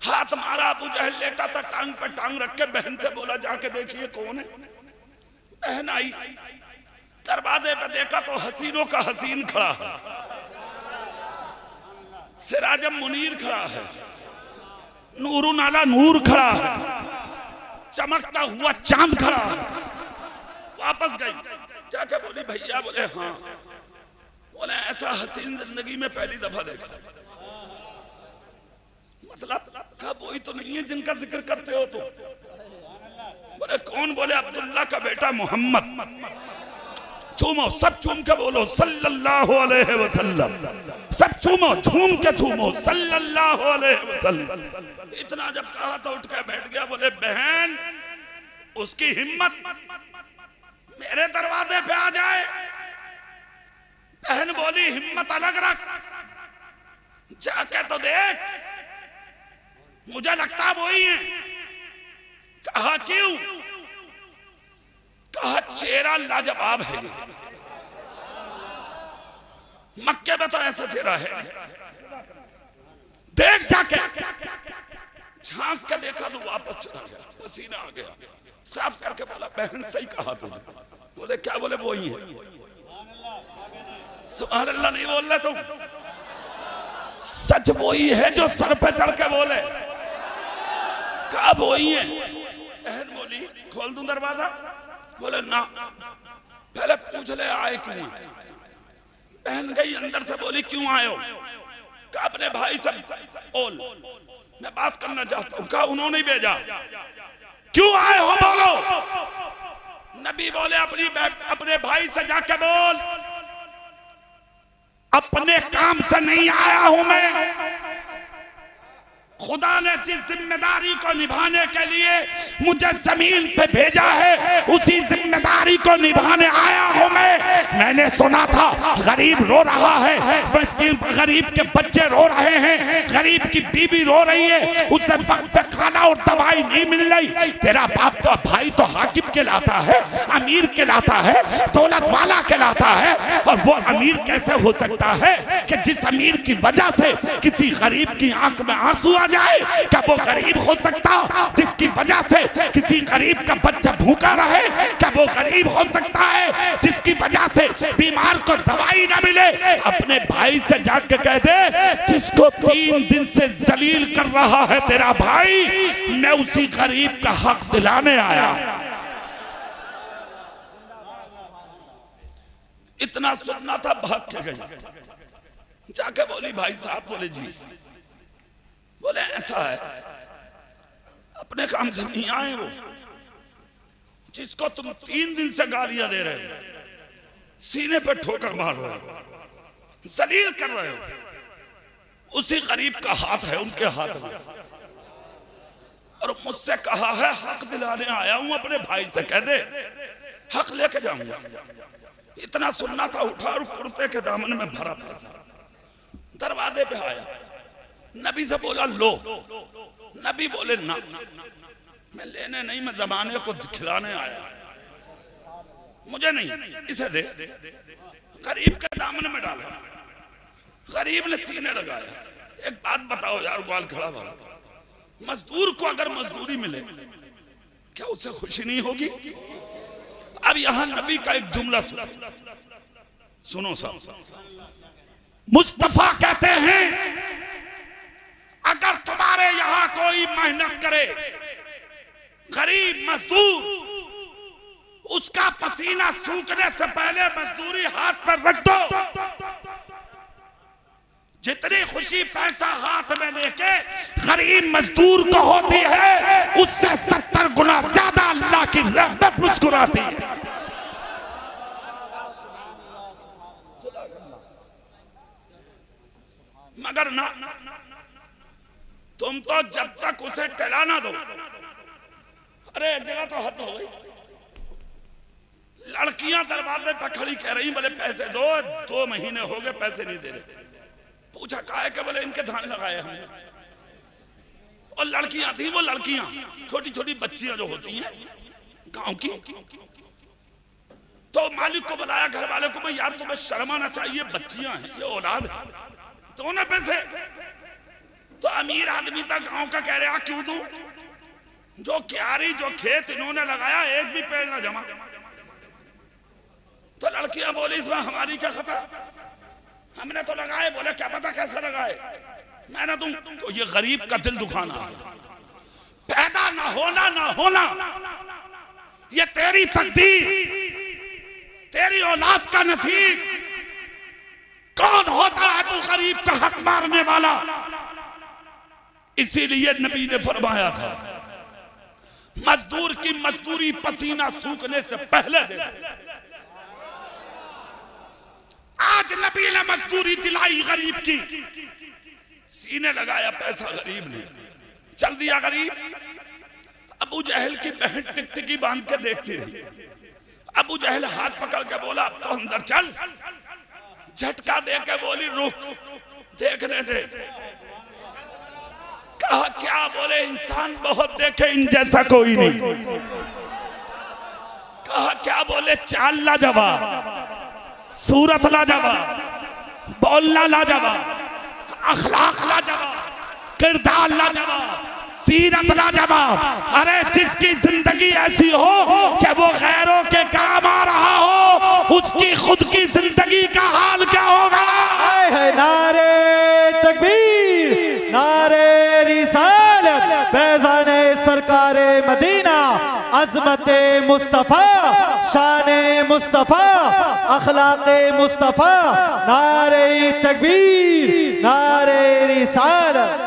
हाथ मारा। अबू जहल लेटा था, टांग पे टांग रख के बहन से बोला जाके देखिए कौन है। बहन आई, दरवाजे पे देखा तो हसीनों का हसीन खड़ा है, सिराजम मुनीर खड़ा है, नूरुन अला नूर खड़ा है, चमकता हुआ चांद खड़ा है। वापस गई, जाके बोली भैया, बोले हाँ। बोले ऐसा हसीन जिंदगी में पहली दफा देखा। मतलब कब वही तो नहीं है जिनका जिक्र करते हो तुम। बोले कौन। बोले अब्दुल्ला का बेटा मोहम्मद। चूमो, सब चूम के बोलो सल्लल्लाहु अलैहि वसल्लम। सब चूमो, झूम के चूमो सल्लल्लाहु अलैहि वसल्लम। इतना जब कहा तो उठ के बैठ गया। बोले बहन, उसकी हिम्मत मेरे दरवाजे पे आ जाए। बहन बोली हिम्मत अलग रख, जाके तो देख, मुझे लगता वही है। कहा क्यों। कहा चेहरा लाजवाब है। मक्के में तो ऐसा चेहरा है, देख जाके। झांक के देखा तो वापस चला गया, पसीना आ गया। साफ करके बोला बहन सही कहा तुमने। बोले क्या। बोले वही है। सुभान अल्लाह नहीं बोल रहे तुम, सच वही है जो सर पे चढ़ के बोले। कहा वही है। बहन बोली खोल दूं दरवाजा। बोले ना, पहले पूछ ले आए क्यों। बहन गई अंदर से, बोली क्यों आए हो। कहा अपने भाई से बोल, मैं बात करना चाहता हूं। कहा उन्होंने ही भेजा। क्यों आए हो बोलो। नबी बोले अपने भाई से जाके बोल, अपने काम से नहीं आया हूं मैं। खुदा ने जिस जिम्मेदारी को निभाने के लिए मुझे जमीन पे भेजा है, उसी जिम्मेदारी को निभाने आया हूं मैं। मैंने सुना था गरीब रो रहा है, मिस्कीन गरीब के बच्चे रो रहे हैं, गरीब की बीवी रो रही है, उसे वक्त पे खाना और दवाई नहीं मिल रही। तेरा बाप तो भाई तो हाकिम कहलाता है, अमीर कहलाता है, दौलत वाला कहलाता है, और वो अमीर कैसे हो सकता है कि जिस अमीर की वजह से किसी गरीब की आंख में आंसू आ जाए। क्या वो गरीब हो सकता जिसकी वजह से किसी गरीब का बच्चा भूखा रहे। क्या वो गरीब हो सकता है जिसकी वजह से बीमार को दवाई ना मिले। अपने भाई से जाकर कह दे, जिसको 3 दिन से जलील कर रहा है तेरा भाई, मैं उसी गरीब का हक दिलाने आया। इतना सुनना था, भाग के गई। जाके बोली भाई साहब। बोले जी। बोले ऐसा है, अपने काम से नहीं आए वो जिसको तुम 3 दिन से गालियां दे रहे हो, सीने पे ठोकर मार रहे हो, जलील कर रहे हो, उसी गरीब का हाथ है उनके हाथ में। और मुझसे कहा है हक दिलाने आया हूं, अपने भाई से कह दे हक लेके जाऊंगा। इतना सुनना था, उठा और कुर्ते के दामन में भरा पैसा दरवाजे पे आया। नबी से बोला लो। नबी बोले ना, मैं लेने नहीं, मैं जमाने को खिलाने आया, मुझे नहीं, इसे दे। गरीब के दामन में डाला। गरीब ने सीने लगाया। एक बात बताओ यार, ग्वाल खड़ा वाला, मजदूर को अगर मजदूरी मिले क्या उसे खुशी नहीं होगी? अब यहां नबी का एक जुमला सुनो साहब। मुस्तफा कहते हैं अगर तुम्हारे यहां कोई मेहनत करे, गरीब मजदूर, उसका पसीना सूखने से पहले मजदूरी हाथ पर रख दो। जितनी खुशी पैसा हाथ में लेके गरीब मजदूर को होती है, उससे 70 गुना ज्यादा अल्लाह की रहमत मुस्कुराती है। मगर ना, तुम तो जब तक उसे टला ना दो, अरे एक जगह तो हद हो गई, लड़कियां दरवाजे पर खड़ी कह रही बोले पैसे दो, 2 महीने हो गए पैसे नहीं दे रहे। पूछा काहे के? बोले इनके धान लगाए हमने। और लड़कियां थी, वो लड़कियां छोटी छोटी बच्चियां जो होती हैं गांव की, तो मालिक को बुलाया, घर वाले को, भाई यार तुम्हें शर्म आना चाहिए, बच्चियां हैं, ये औलाद है, तो ना पैसे। तो अमीर आदमी था गांव का, कह रहा क्यों दूं? जो क्यारी जो खेत इन्होंने लगाया एक भी पेड़ ना जमा। तो लड़कियां बोली इसमें हमारी क्या खता, हमने तो लगाए। बोले क्या पता कैसे लगाए, मैंने तुम तो ये गरीब का दिल दुखाना है। पैदा ना होना ये तेरी तकदीर, तेरी औलाद का नसीब। कौन होता है तू गरीब का हक मारने वाला? इसीलिए नबी ने फरमाया था मजदूर की मजदूरी पसीना सूखने से पहले दे। आज नबी ने मजदूरी दिलाई गरीब की, सीने लगाया पैसा गरीब ने, चल दिया गरीब। अबू जहल की बहन टिकटिकी बांध के देखती रही। अबू जहल हाथ पकड़ के बोला अब तो अंदर चल। झटका दे के बोली रुक, देखने दे। कहा क्या? बोले इंसान बहुत देखे, इन जैसा कोई नहीं। कहा क्या? बोले चाल लाजवाब, सूरत लाजवाब, बोलना लाजवाब, अखलाक लाजवाब, किरदार लाजवाब, सीरत लाजवाब। अरे जिसकी जिंदगी ऐसी हो कि वो गैरों के काम आ रहा हो, उसकी खुद की जिंदगी का हाल क्या होगा? नारे तकबीर, नारे रिसालत, फैज़ाने सरकारे मदीना, अज़मते मुस्तफ़ा, शाने मुस्तफ़ा, अखलाक़े मुस्तफ़ा, नारे तकबीर, नारे रिसालत।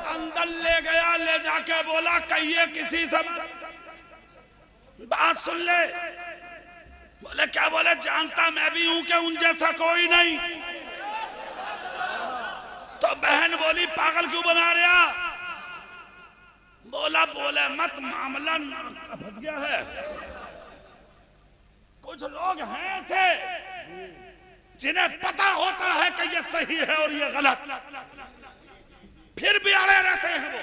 अंदर ले गया, ले जाके बोला कहिए किसी से बात सुन ले। बोले क्या? बोले जानता मैं भी हूं कि उन जैसा कोई नहीं। तो बहन बोली पागल क्यों बना रहा? बोले मत, मामला फंस गया है। कुछ लोग हैं ऐसे जिन्हें पता होता है कि ये सही है और ये गलत, फिर भी अड़े रहते हैं वो।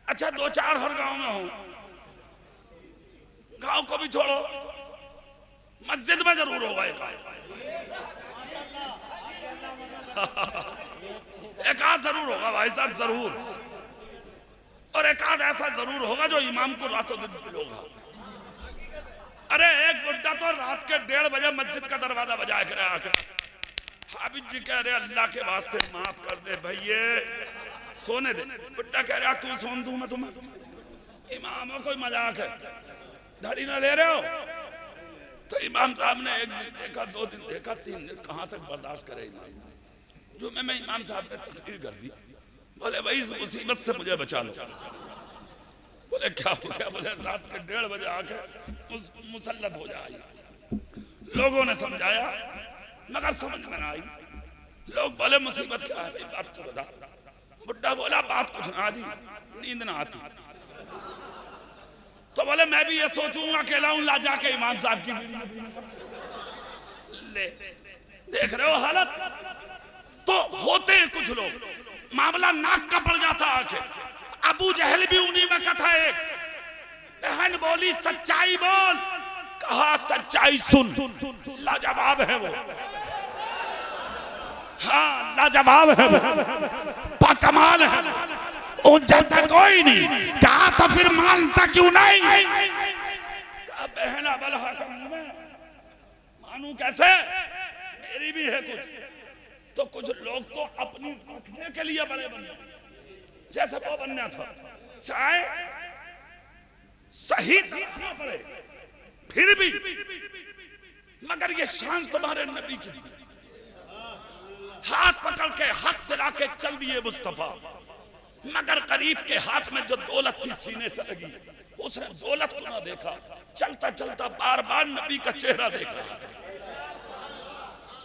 अच्छा 2-4 हर गांव में हो, गांव को भी छोड़ो, मस्जिद में जरूर होगा एक आध जरूर होगा भाई साहब, जरूर। और एक आध ऐसा जरूर होगा जो इमाम को रातों दिन होगा। अरे एक बुड्ढा तो रात के 1:30 बजे मस्जिद का दरवाजा बजा कर आकर हाबिब जी कह रहे अल्लाह के वास्ते माफ कर दे भैये, सोने दे। बुड्ढा कह रहा क्यों सोन दूं मैं तुम्हें? इमाम हो कोई मजाक है, धड़ी ना ले रहे हो? तो इमाम साहब ने 1 दिन देखा, 2 दिन देखा, 3 दिन, कहां तक बर्दाश्त करे इमाम। जो मैं इमाम साहब ने तकरीर कर दी। बोले भाई इस मुसीबत से मुझे बचा लो। बोले क्या हो गया? बोले रात के 1:30 बजे आके मुसल्लत हो जाए। लोगों ने समझाया मगर समझ में ना आई। लोग बोले मुसीबत क्या है भाई, बात तो बता। बुड्ढा बोला बात कुछ ना आती, नींद ना आती। तो बोले मैं भी ये सोचूंगा अकेला हूं, ला जाके इमाम साहब की ले। देख रहे हो हालत? तो होते हैं कुछ लोग, मामला नाक का पड़ जाता आके। अबू जहल भी उन्हीं में कथा है। बहन बोली सच्चाई बोल, कहा सच्चाई सुन। लाजवाब है वो, हाँ लाजवाब है वो, बाकमाल है। उन जैसा कोई नहीं। कहा तो फिर मानता क्यों नहीं? कहा बहना बलहा का मुंह में मानू कैसे, मेरी भी है कुछ। तो कुछ लोग तो अपनी रखने के लिए बड़े बन गए, जैसे वो बनना था, चाहे सही ना पड़े फिर भी, मगर ये शान तुम्हारे नबी की। हाथ पकड़ के हक दिला के चल दिए मुस्तफा, मगर गरीब के हाथ में जो दौलत थी सीने से लगी, उसने दौलत को ना देखा, चलता चलता बार बार नबी का चेहरा देख रहा था।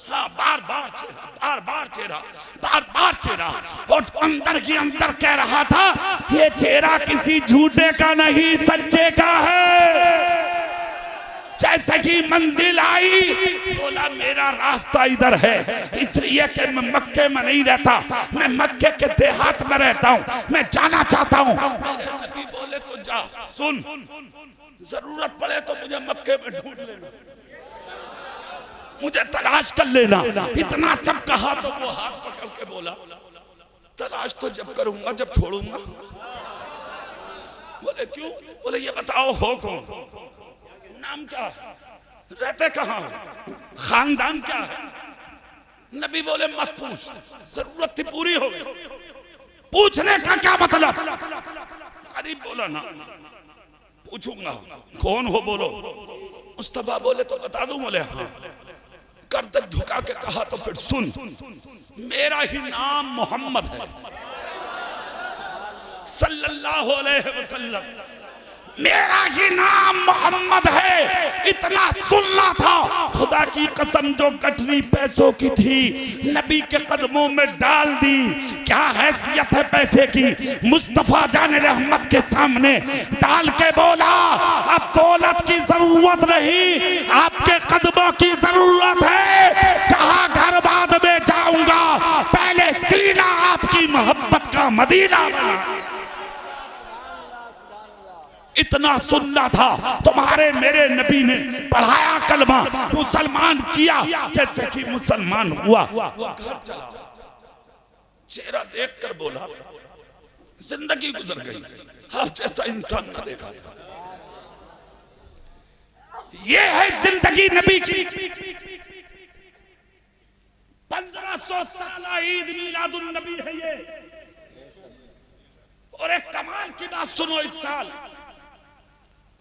हाँ, बार बार चेहरा, बार बार चेहरा, बार बार चेहरा, और अंदर ही अंदर कह रहा था ये चेहरा किसी झूठे का नहीं सच्चे का है। जैसे ही मंजिल आई बोला मेरा रास्ता इधर है, इसलिए कि मैं मक्के में नहीं रहता, मैं मक्के के देहात में रहता हूँ, मैं जाना चाहता हूँ। मेरे नबी बोले तो जा, सुन, जरूरत पड़े तो मुझे मक्के में ढूंढ लेना, मुझे तलाश कर लेना। इतना जब कहा तो वो हाथ पकड़ के बोला तलाश तो जब करूंगा जब छोड़ूंगा। बोले क्यों? बोले ये बताओ हो कौन, नाम क्या है, रहते कहाँ हो, खानदान क्या है? नबी बोले मत पूछ, जरूरत थी पूरी हो गई, पूछने का क्या मतलब? गरीब बोला ना पूछूंगा, कौन हो बोलो। मुस्तफा बोले तो बता दूं? बोले हाँ। गर्दन झुका के कहा तो फिर सुन, मेरा ही नाम मोहम्मद है सल्लल्लाहु अलैहि वसल्लम, मेरा ही नाम मोहम्मद है। इतना सुनना था, खुदा की कसम जो गठरी पैसों की थी नबी के कदमों में डाल दी। क्या हैसियत है पैसे की, मुस्तफा जाने रहमत के सामने डाल के बोला अब दौलत की जरूरत नहीं, आपके कदमों की जरूरत है। कहा घर बाद में जाऊंगा, पहले सीना आपकी मोहब्बत का मदीना बना। इतना सुनना था, तुम्हारे मेरे नबी ने पढ़ाया कलमा, मुसलमान किया, जैसे कि मुसलमान हुआ। घर चला, चेहरा देखकर बोला जिंदगी गुजर गई, आप जैसा इंसान ना देखा। ये है जिंदगी नबी की। 1500 साल ईद मिलादुन नबी है ये। और एक कमाल की बात सुनो, इस साल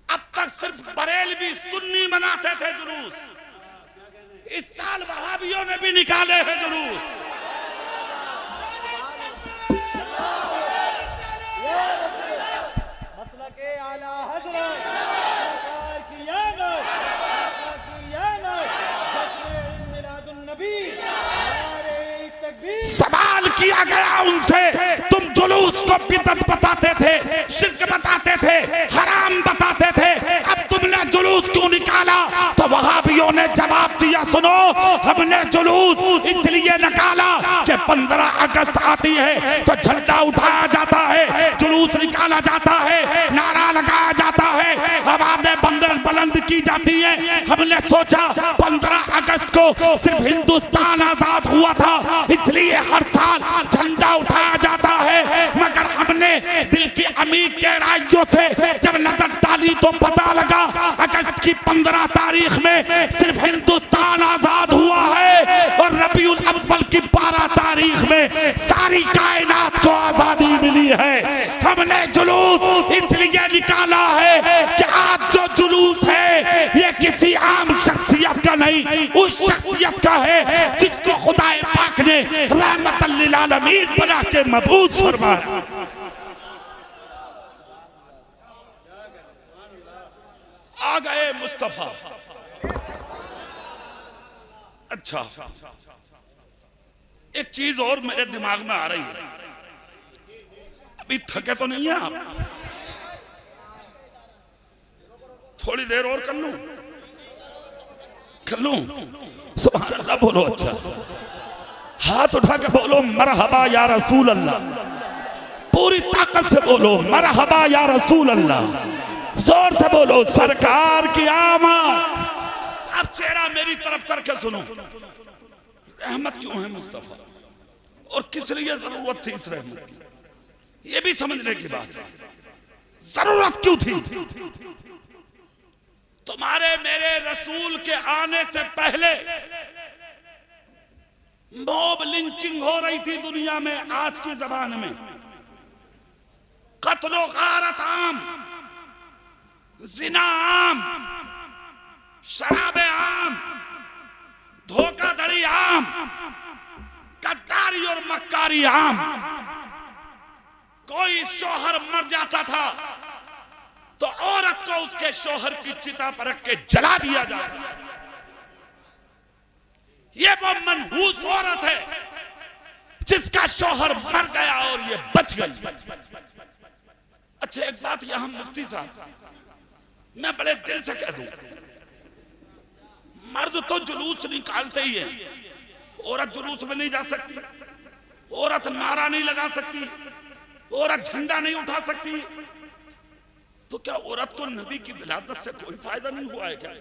अब तक सिर्फ बरेलवी सुन्नी मनाते थे जुलूस, इस साल वहाबियों ने भी निकाले हैं जुलूस। मसलके आला हज़रत सरकार की आमद, की आमद, जश्न ईद मिलादुन नबी, नारे तकबीर। सवाल किया गया उनसे, तुम जुलूस को बिदअत बताते थे, शिर्क बताते थे, हराम बताते थे, अब तुमने जुलूस क्यों निकाला? तो वहाबियों ने जवाब दिया सुनो, हमने जुलूस इसलिए निकाला कि 15 अगस्त आती है तो झंडा उठाया जाता है, जुलूस निकाला जाता है, नारा लगाया जाता है, आवाजें बुलंद की जाती है। हमने सोचा 15 अगस्त को सिर्फ हिंदुस्तान आजाद हुआ था इसलिए हर साल झंडा उठाया जाता है, मगर हमने दिल की अमीर गहराइयों से जब नजर डाली तो पता लगा अगस्त की 15 तारीख में सिर्फ हिंदुस्तान आजाद हुआ है और रबीउल अव्वल की 12 तारीख में सारी कायनात को आजादी मिली है। हमने जुलूस इसलिए निकाला है कि आज जो जुलूस है ये किसी आम शख्सियत का नहीं, उस शख्सियत का है जिसको खुदा पाक ने रहमतल लिल आलमीन बना के मबूस फरमाया। आ गए मुस्तफा। अच्छा, एक चीज और मेरे दिमाग में आ रही है, अभी थके तो नहीं है आप? थोड़ी देर और कर लूं? कर लूं? सुभान अल्लाह बोलो। अच्छा, हाथ उठा के बोलो मरहबा या रसूल अल्लाह, पूरी ताकत से बोलो मरहबा या रसूल अल्लाह, जोर से बोलो सरकार की आमद। अब चेहरा मेरी तरफ करके सुनो, रहमत क्यों है मुस्तफा और किस लिए जरूरत थी इस रहमत की? ये भी समझने की बात है। जरूरत क्यों थी? तुम्हारे मेरे रसूल के आने से पहले मॉब लिंचिंग हो रही थी दुनिया में। आज के जमाने में कत्लो गारत आम, जिना आम, शराबे आम, धोखाधड़ी आम, गद्दारी और मक्कारी आम। कोई शौहर मर जाता था तो औरत को उसके शौहर की चिता पर रख के जला दिया जाता। ये वो मनहूस औरत है जिसका शौहर मर गया और ये बच गई। अच्छा एक बात यहां मुफ्ती साहब मैं बड़े दिल से कह दूं, मर्द तो जुलूस निकालते ही है, औरत जुलूस में नहीं जा सकती, औरत नारा नहीं लगा सकती, औरत झंडा नहीं उठा सकती। तो क्या औरत को नबी की विलादत से कोई फायदा नहीं हुआ है क्या?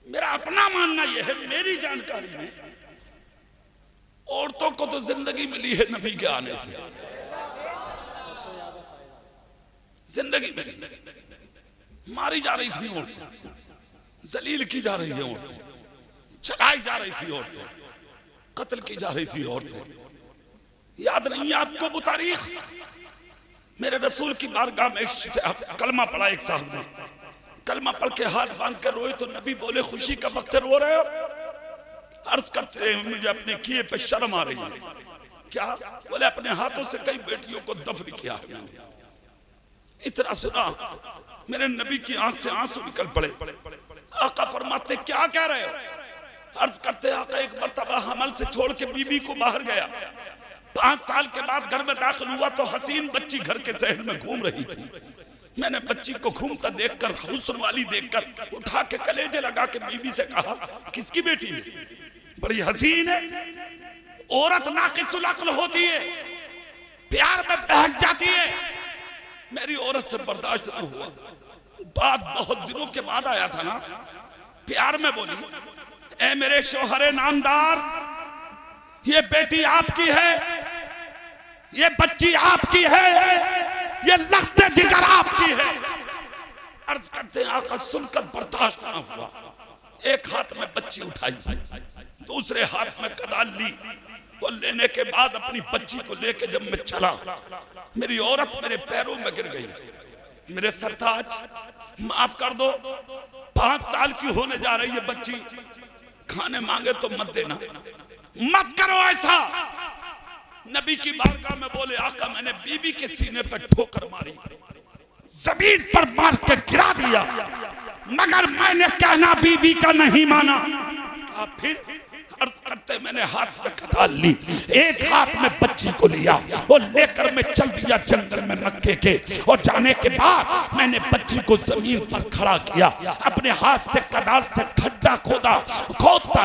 मेरा अपना मानना यह है, मेरी जानकारी में औरतों को तो जिंदगी मिली है नबी के आने से, जिंदगी मिली। मारी जा रही थी औरतें, जलील की जा रही है औरतें, चलाई जा रही थी औरतें, कत्ल की जा रही थी औरतें। याद नहीं है आपको वो तारीख? मेरे रसूल की बारगाह में कलमा पढ़ा एक साहब ने, कलमा पढ़ के हाथ बांध कर रोए तो नबी बोले खुशी का वक्त रो रहे हो? अर्ज करते हैं मुझे अपने किए पे शर्म आ रही है। क्या? बोले अपने हाथों से कई बेटियों को दफन किया। इतना सुना मेरे नबी की आंख से आंसू निकल पड़े। आका फरमाते क्या कह रहे हो? अर्ज करते आका एक मर्तबा हमल से छोड़ के बीबी को बाहर गया, 5 साल के बाद घर में दाखिल हुआ तो हसीन बच्ची घर के शहर में घूम रही थी। मैंने बच्ची को घूमता देखकर, हुस्न वाली देखकर उठा के कलेजे लगा के बीबी से कहा किसकी बेटी है? बड़ी हसीन है। औरत नाकिसुल अक्ल होती है, प्यार में बहक जाती है। मेरी औरत से बर्दाश्त न हुआ। बात बहुत दिनों के बाद आया था ना, प्यार में बोली ए मेरे शौहरे नामदार, ये बेटी आपकी है, ये बच्ची आपकी है, ये लख्ते जिगर आपकी है। अर्ज करते हैं आका सुनकर बर्दाश्त न हुआ। एक हाथ में बच्ची उठाई, दूसरे हाथ में कदाल ली और लेने के बाद अपनी बच्ची को लेके जब मैं चला, मेरी औरत मेरे पैरों में गिर गई। मेरे सरताज माफ कर दो, 5 साल की होने जा रही है बच्ची, खाने मांगे तो मत देना, मत करो ऐसा। नबी की बारगाह में बोले आका मैंने बीवी के सीने पर ठोकर मारी, जमीन पर मार के गिरा दिया, मगर मैंने कहना बीवी का नहीं माना। फिर अर्ज करते मैंने हाथ में कताल ली, एक हाथ में बच्ची को लिया और लेकर मैं चल दिया जंगल में मक्के के। और जाने के बाद मैंने बच्ची को जमीन पर खड़ा किया, अपने हाथ से कदाल से खड्डा खोदा, खोदता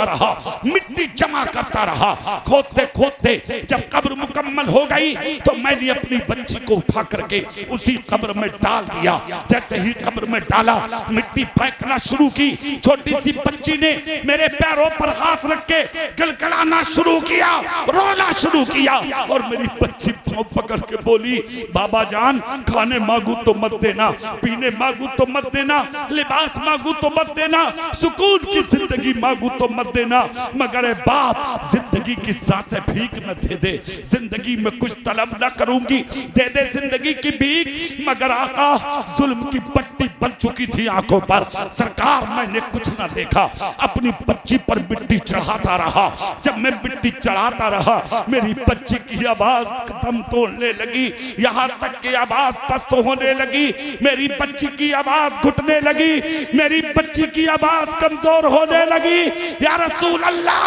रहा, मिट्टी जमा करता रहा। खोदते खोदते जब कब्र मुकम्मल हो गई तो मैंने अपनी बच्ची को उठा करके उसी कब्र में डाल दिया। जैसे ही कब्र में डाला, मिट्टी फेंकना शुरू की। छोटी सी बच्ची ने मेरे पैरों पर हाथ रख के गिलगिलाना शुरू किया, रोना शुरू किया। और मेरी बच्ची पांव पकड़ के बोली बाबा जान, खाने मांगू तो मत देना, पीने मांगू तो मत देना, लिबास मांगू तो मत देना, सुकून की जिंदगी मांगू तो मत देना, मगर बाप जिंदगी की सांसें भीख न दे दे, जिंदगी में कुछ तलब न करूंगी, दे दे जिंदगी की भीख। मगर आका जुल्म की पट्टी बन चुकी थी आंखों पर। सरकार मैंने कुछ न देखा, अपनी बच्ची पर मिट्टी चढ़ाता रहा। जब मैं मिट्टी चढ़ाता रहा, मेरी बच्ची की आवाज दम तोड़ने लगी, यहाँ तक कि आवाज पस्त होने लगी, मेरी बच्ची की आवाज घुटने लगी, मेरी बच्ची की आवाज कमजोर होने लगी। या रसूल अल्लाह,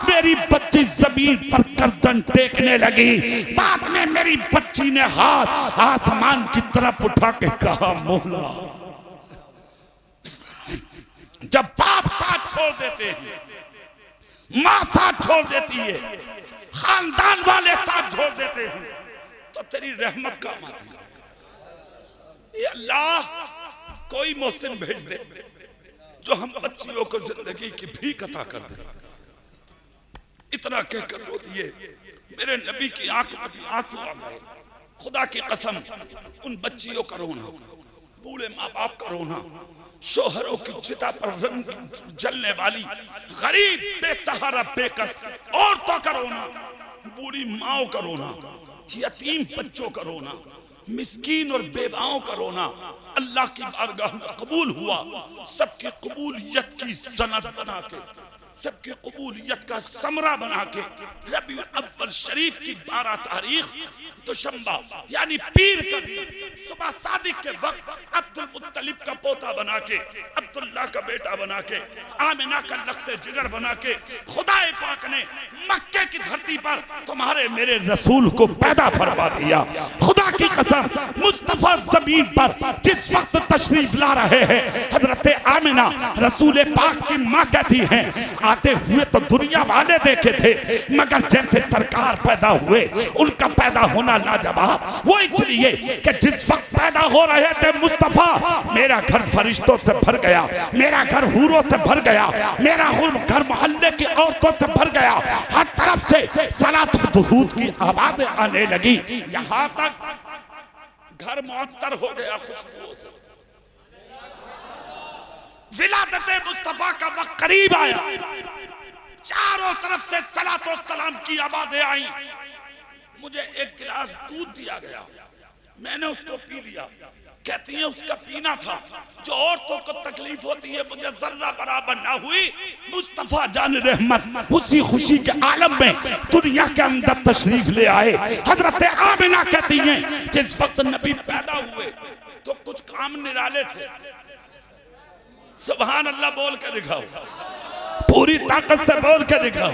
मेरी बच्ची जमीन पर गर्दन टेकने लगी। बाद में मेरी बच्ची ने हाथ आसमान की तरफ उठा के कहा मौला। जब बाप साथ छोड़ देते हैं, माँ साथ छोड़ देती है, खानदान वाले साथ छोड़ देते हैं, तो तेरी रहमत काम आती है। ये अल्लाह कोई मोहसिन भेज दे जो हम बच्चियों को जिंदगी की भीख अता कर दे। इतना कहकर रो दिए, मेरे नबी की आंख में आंसू आ गए। खुदा की कसम, उन बच्चियों का रोना, बूढ़े माँ बाप का रोना, शोहरों की चिता पर रंग जलने वाली गरीब बेसहारा बेकस औरतों का रोना, बूढ़ी माओ का रोना, यतीम बच्चों का रोना, मिस्कीन और बेवाओं का रोना अल्लाह की बारगाह में कबूल हुआ। सबकी कबूलियत की सनद बना के, सबकी कबूलियत का समरा बना के रबीउल अव्वल शरीफ की 12 तारीख दुशंबा यानी पीर का दिन सुबह सादिक के वक्त अब्दुल मुत्तलिब का पोता बना के, अब्दुल्ला का बेटा बना के, आमिना का लख्ते जिगर बना के खुदाए पाक ने मक्के की धरती पर तुम्हारे मेरे रसूल को पैदा फरमा दिया। खुदा की कसम, मुस्तफा जमीन पर जिस वक्त तशरीफ ला रहे हैं, हजरत आमिना रसूल पाक की माँ कहती हैं, आते हुए तो दुनिया वाले देखे थे, मगर जैसे सरकार पैदा हुए उनका पैदा होना लाजवाब। वो इसलिए कि जिस वक्त पैदा हो रहे थे मुस्तफा, मेरा घर फरिश्तों से भर गया, मेरा घर हूरों से भर गया, मेरा घर मोहल्ले की औरतों से भर गया, हर तरफ से सलात दुरूद की आवाजें आने लगी, यहां तक घर मुअत्तर हो गया खुशबुओं से। विलादत मुस्तफा का वक्त करीब आया, चारों तरफ से सलात व सलाम की आवाजें आई। मुझे एक गिलास दूध दिया गया, मैंने उसको पी लिया। कहती है उसका पीना था जो औरतों को तकलीफ होती है, मुझे जर्रा बराबर ना हुई। मुस्तफा जान रहमत उसी खुशी के आलम में दुनिया के अंदर तशरीफ ले आए। हजरत आमिना कहती हैं, जिस वक्त नबी पैदा हुए तो कुछ काम निराले थे। सुभान अल्लाह बोल के दिखाओ, पूरी ताकत से बोल के दिखाओ।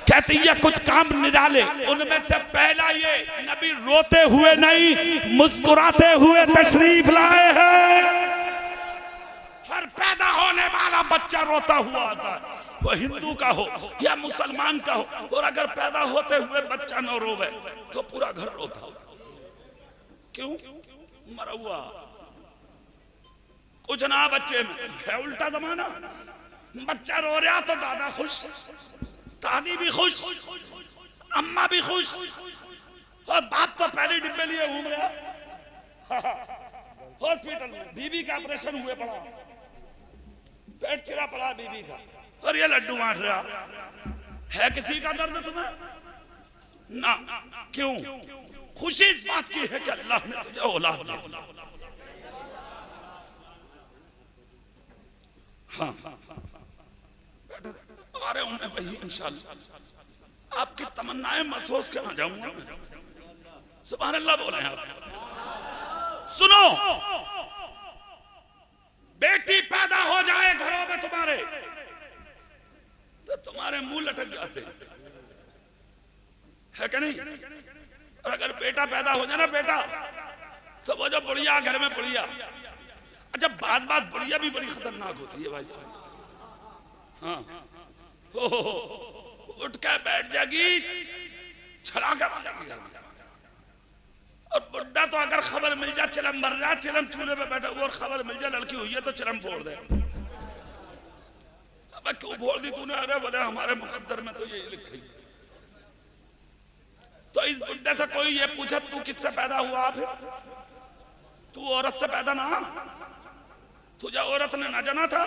कहती है कुछ काम निराले, उनमें से पहला ये, नबी रोते हुए नहीं मुस्कुराते हुए तशरीफ लाए हैं। हर पैदा होने वाला बच्चा रोता हुआ आता है, वो हिंदू का हो या मुसलमान का हो, और अगर पैदा होते हुए बच्चा न रोवे तो पूरा घर रोता। क्यों? मरा हुआ कुछ ना बच्चे में है, उल्टा जमाना। बच्चा रो रहा तो दादा खुश, दादी भी खुश, अम्मा भी खुश, और बाप तो पहले डिब्बे लिए घूम रहा। हॉस्पिटल में बीबी का ऑपरेशन हुए पड़ा, पेट चिरा पड़ा बीबी का, और ये लड्डू बांट रहा है। किसी का दर्द तुम्हें ना? क्यों? खुशी इस बात की है कि अल्लाह ने तुझे औलाद दी। हाँ, अरे उन्हें वही इंशाअल्लाह आपकी तमन्नाएं महसूस करना जाऊंगा। सुभान अल्लाह बोले आप। सुनो, बेटी पैदा हो जाए घरों में तुम्हारे तो तुम्हारे मुंह लटक जाते है कि नहीं? और अगर बेटा पैदा हो जाए ना बेटा, तो वो जो बुढ़िया घर में बुढ़िया, अच्छा बात बुढ़िया भी बड़ी खतरनाक होती है भाई साहब। हाँ, उठ के बैठ जाएगी, छड़ा कर और बुढ़ा तो अगर खबर मिल जाए चिलम मर रहा, चिलम चूल्हे पे बैठा हुआ और खबर मिल जाए लड़की हुई है तो चिलम फोड़ दे। अब क्यों फोड़ दी तूने? अरे बोले हमारे मुकद्दर में तो यही लिखी। तो इस बुढ़े से कोई ये पूछा तू किससे पैदा हुआ? फिर तू औरत से पैदा ना, तुझे औरत ने ना जाना था।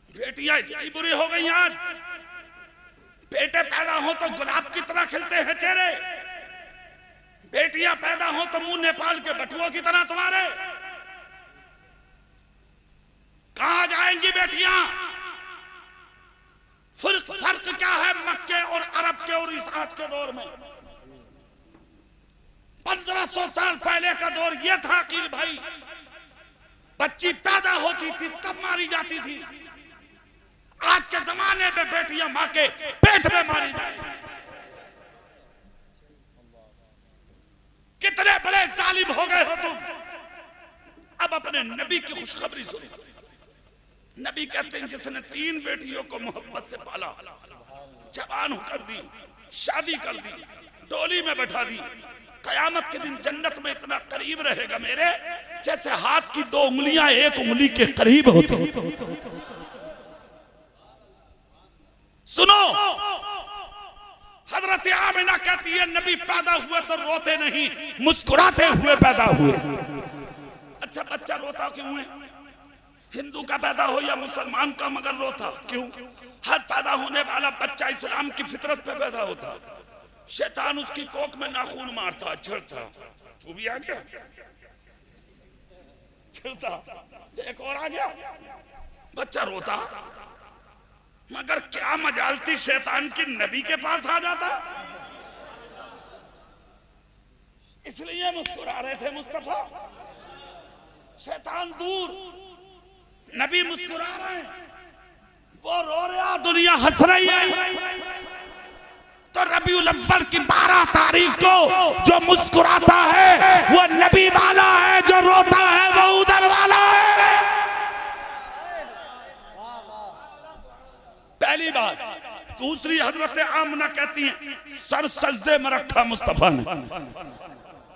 बेटियां इतनी बुरी हो गई आज, बेटे पैदा हो तो गुलाब की तरह खिलते हैं चेहरे, बेटियां पैदा हो तो मुंह नेपाल के बटुओं की तरह तुम्हारे। कहां जाएंगी बेटियां? फर्क क्या है मक्के और अरब के और इस आज के दौर में? 1500 साल पहले का दौर यह था कि भाई बच्ची पैदा होती थी तब मारी जाती थी। आज के जमाने में बेटियां मां के पेट में मारी जाती। कितने बड़े जालिम हो गए हो तुम। अब अपने नबी की खुशखबरी सुनो। नबी कहते हैं जिसने 3 बेटियों को मोहब्बत से पाला, जवान कर दी, शादी कर दी, डोली में बैठा दी, कयामत के दिन जन्नत में इतना करीब रहेगा मेरे, जैसे हाथ की 2 उंगलियां 1 उंगली के करीब होती। सुनो, हजरत आमिना कहती है नबी पैदा हुए तो रोते नहीं, मुस्कुराते हुए पैदा हुए। अच्छा, बच्चा रोता क्यों है? हिंदू का पैदा हो या मुसलमान का, मगर रोता क्यों? हर पैदा होने वाला बच्चा इस्लाम की फितरत पे पैदा होता। शैतान उसकी कोख में नाखून मारता, छेड़ता, तू भी आ गया, छेड़ता, एक और आ गया, बच्चा रोता। मगर क्या मजाल थी शैतान की नबी के पास आ जाता, इसलिए मुस्कुरा रहे थे मुस्तफा। शैतान दूर, नबी मुस्कुरा रहे हैं, वो रो रहा, दुनिया हंस रही है। तो रबीउल अव्वल की 12 तारीख को जो मुस्कुराता है वो नबी वाला है, जो रोता है वो उधर वाला है। पहली बात। दूसरी, हजरत आमना कहती हैं सर सजदे में रखा मुस्तफा ने,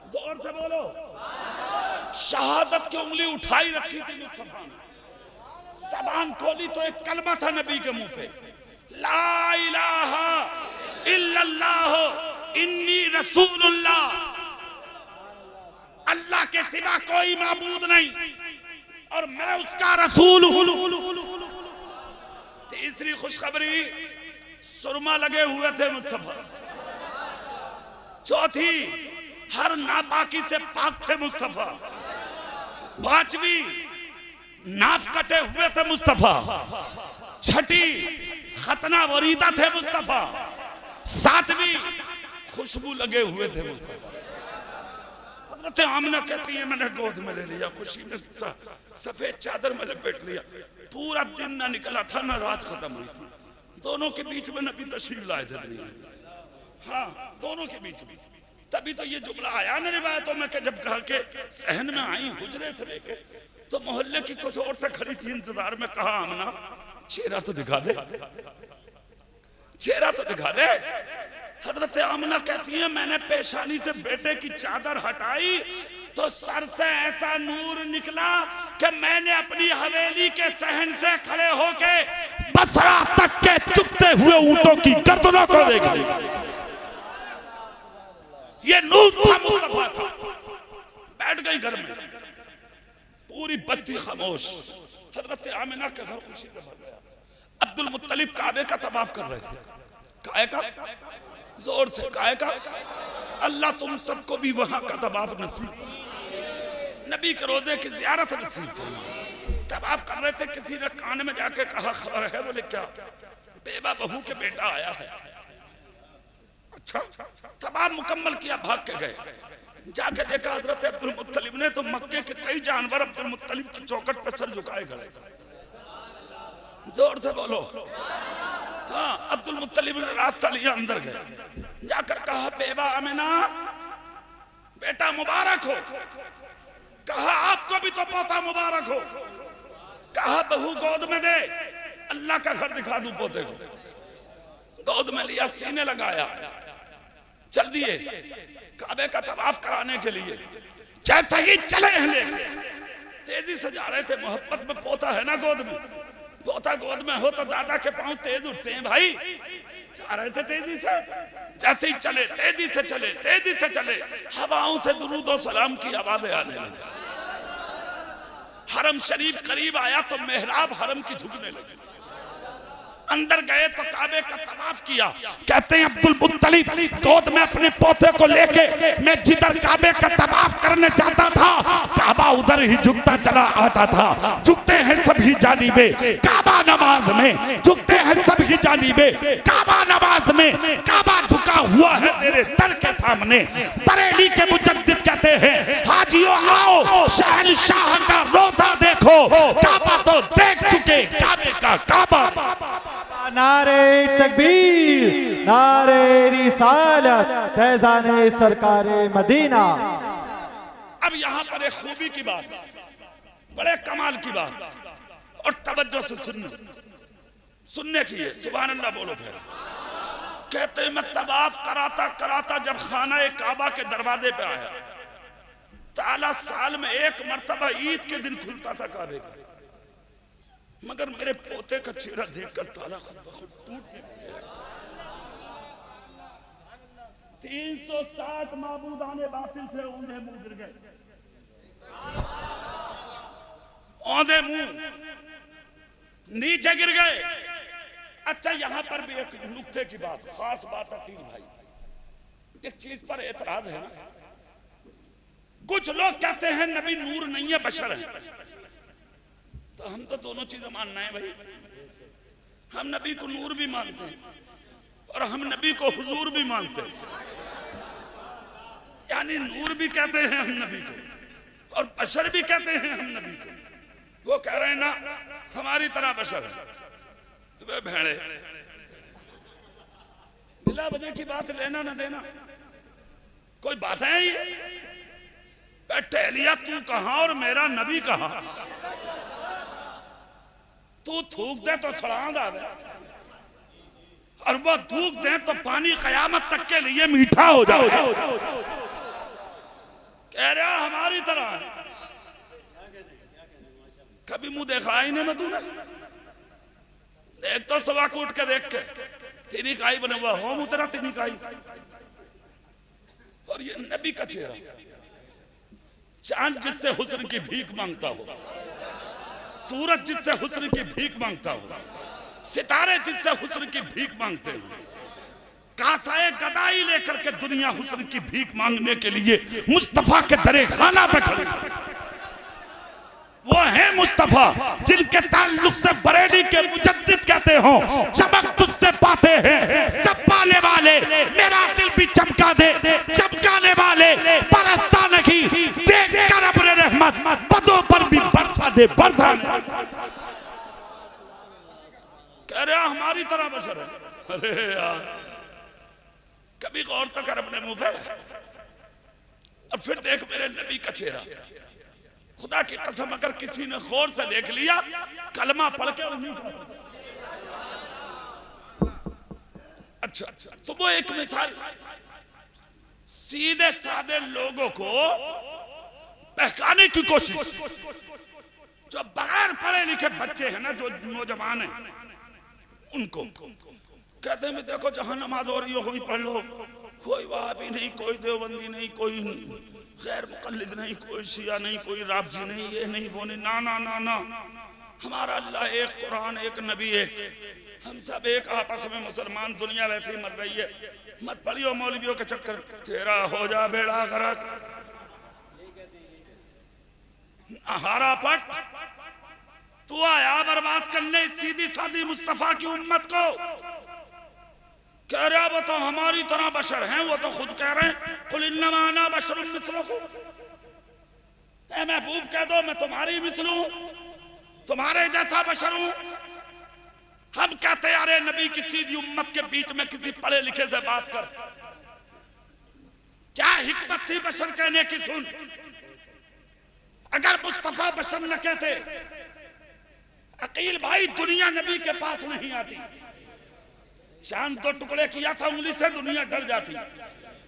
जोर से बोलो, शहादत की उंगली उठाई रखी थी मुस्तफा ने, ज़बान खोली तो एक कलमा था नबी के मुंह पे, ला इलाहा इल्लल्लाह इन्नी रसूलुल्लाह, अल्लाह के सिवा कोई माबूद नहीं और मैं उसका रसूल हूं। तीसरी खुशखबरी, सुरमा लगे हुए थे मुस्तफा। चौथी, हर नापाकी से पाक थे मुस्तफा। पांचवी, नाफ कटे हुए थे मुस्तफा। छठी, खतना वरीदा थे मुस्तफा। सातवीं, खुशबू लगे हुए थे मुस्तफा। हजरत आमिना कहती है मैंने गोद में ले लिया, खुशी में सफेद चादर में लपेट लिया, पूरा दिन ना निकला था ना रात खत्म हुई थी, दोनों के बीच में नबी तशरीफ लाए थे दुनिया। हाँ, दोनों के बीच में। तभी तो ये जुमला आया ना रिवायतों में कि जब कहा के सहन में आई हुजरे से लेके तो मोहल्ले की कुछ औरतें खड़ी थी इंतजार में, कहा आमना चेहरा तो दिखा दे, चेहरा तो दिखा दे। हजरत आमना कहती है मैंने पेशानी से बेटे की चादर हटाई तो सर से ऐसा नूर निकला कि मैंने अपनी हवेली के सहन से खड़े होके बसरा तक के चुकते हुए ऊंटों की गर्दनों को देखा। ये नूर था मुस्तफा का। बैठ गई घर में, पूरी बस्ती खामोश। हजरत आमिना के घर खुशी से भर गया। अब्दुल मुत्तलिब काबे का तवाफ कर रहे थे। काहे का? जोर से काहे का? अल्लाह तुम सबको भी वहां का तवाफ नसीब, नबी के रोजे की जियारत नसीब फरमाए। तवाफ कर रहे थे, किसी ने कान में जाके कहा खबर है? बोले क्या? बेबा बहू के बेटा आया है। अच्छा, तवाफ मुकम्मल किया, भाग के गए, जाके देखा हजरत अब्दुल मुत्तलिब ने तो मक्के के कई जानवर अब्दुल मुत्तलिब की चौखट पर सर झुकाए खड़े। जोर से बोलो। हाँ, अब्दुल मुत्तलिब ने रास्ता लिया, अंदर गए, जाकर कहा बेबा आमिना बेटा मुबारक हो। कहा आपको भी तो पोता मुबारक हो। कहा बहू गोद में दे, अल्लाह का घर दिखा दूं पोते को। गोद में लिया, सीने लगाया, चल दिए काबे का तवाफ कराने के लिए। जैसे ही चले हैं लेके, तेजी से जा रहे थे, मोहब्बत में पोता है ना गोद में, पोता गोद में हो तो दादा के पांव तेज उठते हैं भाई। जा रहे थे तेजी से, जैसे ही चले तेजी से चले, तेजी से चले, हवाओं से दुरूद और सलाम की आवाजें आने लगी। हरम शरीफ करीब आया तो मेहराब हरम की झुकने लगी। अंदर गए तो काबे का तवाफ किया। कहते हैं अब्दुल मुत्तलिब गोद में अपने पोते को लेके मैं जिधर काबे का तवाफ करने जाता था, काबा उधर ही झुकता चला आता था। झुकते हैं सभी जानिबे काबा नमाज में, झुकते हैं सभी जानिबे काबा नमाज में। काबा झुका हुआ है तेरे दर के सामने। बरेली के मुजद्दिद कहते हैं हाजियों आओ शहंशाह का रोजा देखो, काबा तो देख चुके काबे का काबा। नारे तकबीर, नारे रिसालत, फैज़ाने सरकारे मदीना। अब यहाँ पर एक खूबी की बात, बड़े कमाल की बात, और तवज्जो से सुनने की है। सुभान अल्लाह बोलो फिर। कहते हैं मैं तवाफ कराता कराता जब खाना काबा के दरवाजे पे आया, ताला साल में एक मर्तबा ईद के दिन खुलता था काबे का। मगर मेरे पोते का चेहरा देखकर ताला खुद ब खुद टूटने लगा। 360 माबूदाने बातिल थे, औंधे मुंह गिर गए, औंधे मुंह नीचे गिर गए। अच्छा, यहां पर भी एक नुक्ते की बात, खास बात है टीम भाई, एक चीज पर एतराज है ना। कुछ लोग कहते हैं नबी नूर नहीं है, बशर है। तो हम तो दोनों चीजें मानना है भाई। हम नबी को नूर भी मानते हैं और हम नबी को हुजूर भी मानते हैं, यानी नूर भी कहते हैं हम नबी को और बशर भी कहते हैं हम नबी को। वो कह रहे हैं ना हमारी तरह बशर है। वे भेड़े, बिला वजह की बात लेना ना देना कोई बात है ये? टहलिया तू कहां और मेरा नबी कहां? तू थूक दे तो सड़ांग आ गया और वो थूक दे तो पानी कयामत तक के लिए मीठा हो जाए। कह रहा हमारी तरह। कभी मुंह देखा ही नहीं मैं तूने? देख तो सवा कूट के देख के तेरी काई बना हुआ हो मुंह तेरा तेरी काई। और ये नबी का चेहरा, चांद जिससे हुस्न की भीख मांगता हो, सूरज जिससे हुस्न की भीख मांगता हो, सितारे जिससे हुस्न की भीख मांगते हैं, कासाए गदाई लेकर के दुनिया हुस्न की भीख मांगने के लिए मुस्तफा के दरे खाना पे खड़ी। वो है मुस्तफा जिनके ताल्लुक से बरेली के मुजद्दिद कहते हो चमक तुझसे पाते हैं सब पाने वाले, मेरा दिल भी चमका दे चमकाने वाले, बरसता नहीं देख कर अपने रहमत बदों पर भी बरसा दे बरसा। कह रहे हमारी तरह बशर है। अरे यार कभी गौर तो कर अपने मुंह पे और फिर देख मेरे नबी का चेहरा। खुदा की कसम अगर किसी ने गौर से देख लिया कलमा पढ़ के अच्छा तो वो एक मिसाल सीधे साधे लोगों को बहकाने की कोशिश। जो बगैर पढ़े लिखे बच्चे हैं ना, जो नौजवान हैं, उनको कहते हैं देखो जहां नमाज हो रही हो वहीं पढ़ लो, कोई वहाबी नहीं, कोई देवबंदी नहीं, कोई गैर मुकल्लिद नहीं, कोई शिया नहीं, कोई राफजी नहीं, ये नहीं वो नहीं। ना ना ना ना, हमारा अल्लाह एक, कुरान एक, नबी एक, हम सब एक, आपस में मुसलमान। दुनिया वैसे ही मर रही है, मत पढ़ियो मौलवियों के चक्कर, तेरा हो जा बेड़ा गर्क। हारा पट तू आया बर्बाद करने सीधी सादी मुस्तफा की उम्मत को। कह रहा वो तो हमारी तरह बशर हैं, वो तो खुद कह रहे हैं कुल इन्नमा अना बशरुम मिस्लुकुम। ऐ महबूब कह दो मैं तुम्हारी मिसल हूं, तुम्हारे जैसा बशर हूं। हम कहते अरे नबी की सीधी उम्मत के बीच में किसी पढ़े लिखे से बात कर, क्या हिकमत थी बशर कहने की? सुन, अगर मुस्तफा बशर न कहते अकील भाई दुनिया नबी के पास नहीं आती। चांद दो टुकड़े किया था उंगली से दुनिया डर जाती,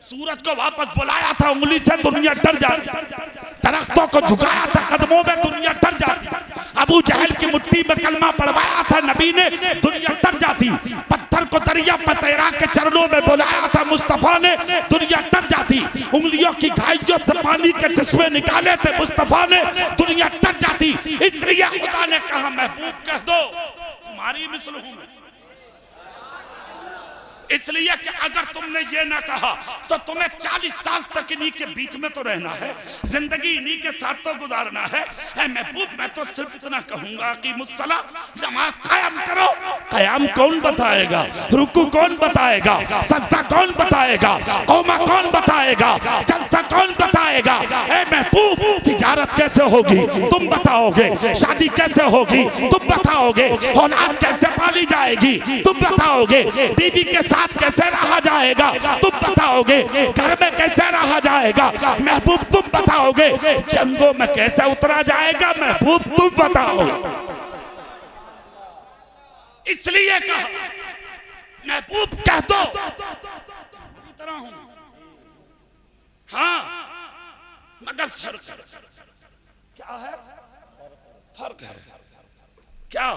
सूरज को वापस बुलाया था उंगली से दुनिया डर जाती, दरख्तों को झुकाया था कदमों में दुनिया डर जाती, अबू जहल की मुट्ठी में कलमा पढ़वाया था नबी ने दुनिया डर जाती, पत्थर को दरिया पर तैरा के चरणों में बुलाया था मुस्तफा ने दुनिया डर जाती, उंगलियों की घाइयों से पानी के चश्मे निकाले थे मुस्तफा ने दुनिया डर जाती। इसलिए खुदा ने कहा महबूब कह दो तुम्हारी मिसल हूं मैं। इसलिए कि अगर तुमने ये ना कहा तो तुम्हें 40 साल तक इन्हीं के बीच में तो रहना है, जिंदगी इन्हीं के साथ तो गुजारना है। महबूब मैं तो सिर्फ इतना कहूंगा कि मुसल्ला नमाज कायम करो। कयाम कौन बताएगा, रुकू कौन बताएगा, सजदा कौन बताएगा, कौमा कौन बताएगा, जलसा कौन बताएगा? महबूब तिजारत कैसे होगी तुम बताओगे, शादी कैसे होगी तुम बताओगे, औलाद कैसे पाली जाएगी तुम बताओगे, बीवी के साथ कैसे रहा जाएगा तुम बताओगे, घर में कैसे रहा जाएगा महबूब तुम बताओगे, जंगों में कैसे उतरा जाएगा महबूब तुम बताओगे। इसलिए कहा महबूब कह दो पूरी तरह हूं, हाँ मगर फर्क है। क्या है? फर्क है। क्या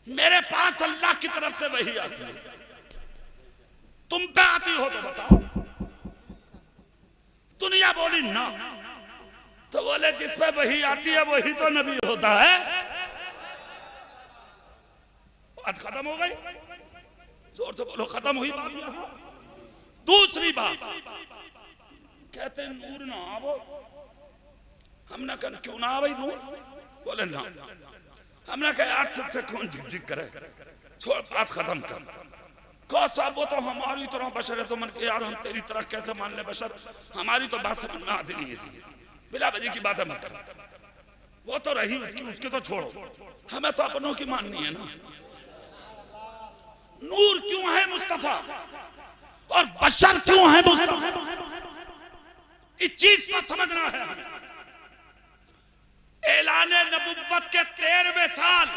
मेरे पास अल्लाह की तरफ से वही आती है, तुम पे आती हो तो बताओ। दुनिया बोली ना, तो बोले जिस पे वही आती है वही तो नबी होता है। बात खत्म हो गई, जोर से बोलो खत्म हुई बात। यहां दूसरी बात, कहते नूर ना आवो, हमने कहा क्यों ना आवे नूर? बोले ना, हमने कहा अर्थ से कौन झिकझिक करे, छोड़ बात खत्म कर। कहा साहब वो तो हमारी तरह बशर है, तो मन के यार हम तेरी तरह कैसे मान ले बशर, हमारी तो बात समझ में आती नहीं है, बिला वजह की बात है मत कर। वो तो रही उसके तो छोड़ो, हमें तो अपनों की माननी है ना। नूर क्यों है मुस्तफा और बशर क्यों है मुस्तफा, इस चीज को समझना है। ऐलाने नबुव्वत के 13वें साल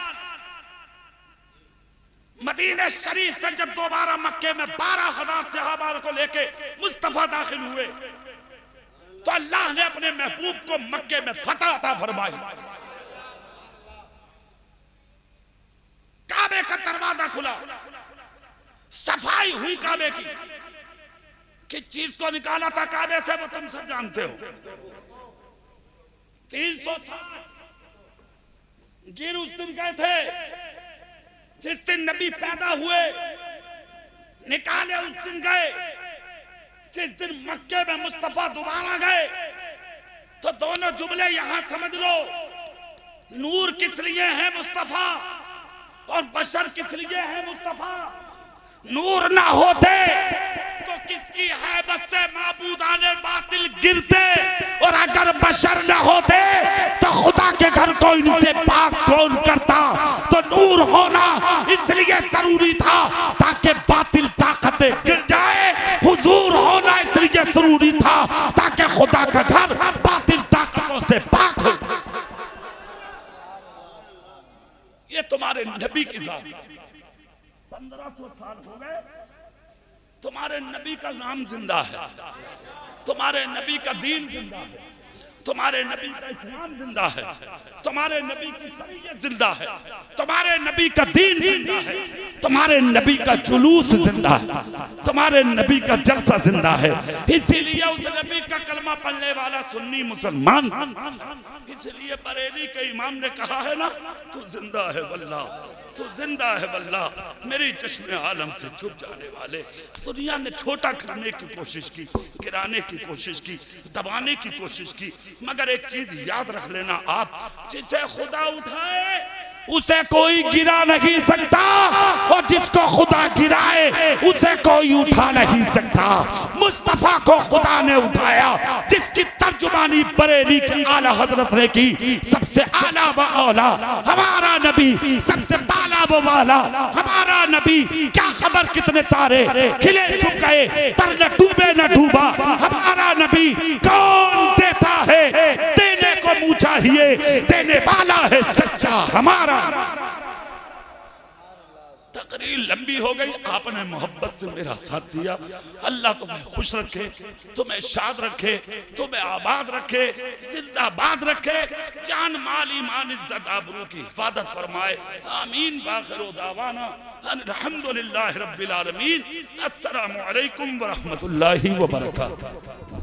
मदीने शरीफ से जब दोबारा मक्के में 12,000 सहाबा को लेके मुस्तफा दाखिल हुए, तो अल्लाह ने अपने महबूब को मक्के में फतह अता फरमाई। काबे का दरवाजा खुला, सफाई हुई काबे की। किस चीज को निकाला था काबे से वो तुम सब जानते हो। 360 गिर उस दिन गए थे जिस दिन नबी पैदा हुए, निकाले उस दिन गए जिस दिन मक्के में मुस्तफा दोबारा गए। तो दोनों जुमले यहां समझ लो, नूर किस लिए है मुस्तफा और बशर किस लिए है मुस्तफा। नूर ना होते तो किसकी हैबत से माबूदाने बातिल गिरते, और अगर बशर ना होते तो खुदा के घर को इनसे पाक कौन करता। तो नूर होना इसलिए जरूरी था ताकि बातिल ताकतें गिर जाए, हुजूर होना इसलिए जरूरी था ताकि खुदा का घर बातिल ताकतों से पाक हो। ये तुम्हारे नबी की जात। 1500 साल हो गए, तुम्हारे नबी का नाम जिंदा है, तुम्हारे नबी का दीन जिंदा है, तुम्हारे नबी का इस्लाम जिंदा है, तुम्हारे नबी की शरीयत जिंदा है, तुम्हारे नबी का दीन जिंदा है, तुम्हारे नबी का जुलूस जिंदा है, तुम्हारे नबी का जलसा जिंदा है। इसीलिए उस नबी का कलमा पढ़ने वाला सुन्नी मुसलमान, इसलिए बरेली के इमाम ने कहा है ना, तू जिंदा है वल्लाह, तू जिंदा है वल्लाह। मेरी चश्मे आलम से छुप जाने वाले। दुनिया ने छोटा करने की कोशिश की, गिराने की कोशिश की, दबाने की कोशिश की, मगर एक चीज याद रख लेना आप, जिसे खुदा उठाए उसे कोई गिरा नहीं सकता, और जिसको खुदा गिराए उसे कोई उठा नहीं सकता। मुस्तफा को खुदा ने उठाया, जिसकी तर्जुमानी बरेली के आला हजरत ने की। सबसे आला व औला हमारा नबी, सबसे बाला व वाला हमारा नबी। क्या खबर कितने तारे खिले छुप गए, पर न डूबे न डूबा हमारा नबी। कौन देता है, देने को मुँह चाहिए, देने वाला है सच्चा हमारा। तकरीर लंबी हो गई, आपने मोहब्बत से मेरा साथ दिया। अल्लाह तुम्हें खुश रखे, तुम्हें शाद रखे, तुम्हें आबाद रखे, जिंदाबाद रखे, जान माल ईमान इज्जत आबरू की हिफाजत फरमाए। आमीन। बाखिर दावाना अल्हम्दुलिल्लाहि रब्बिल आलमीन। अस्सलामु अलैकुम व रहमतुल्लाहि व बरकातुहू।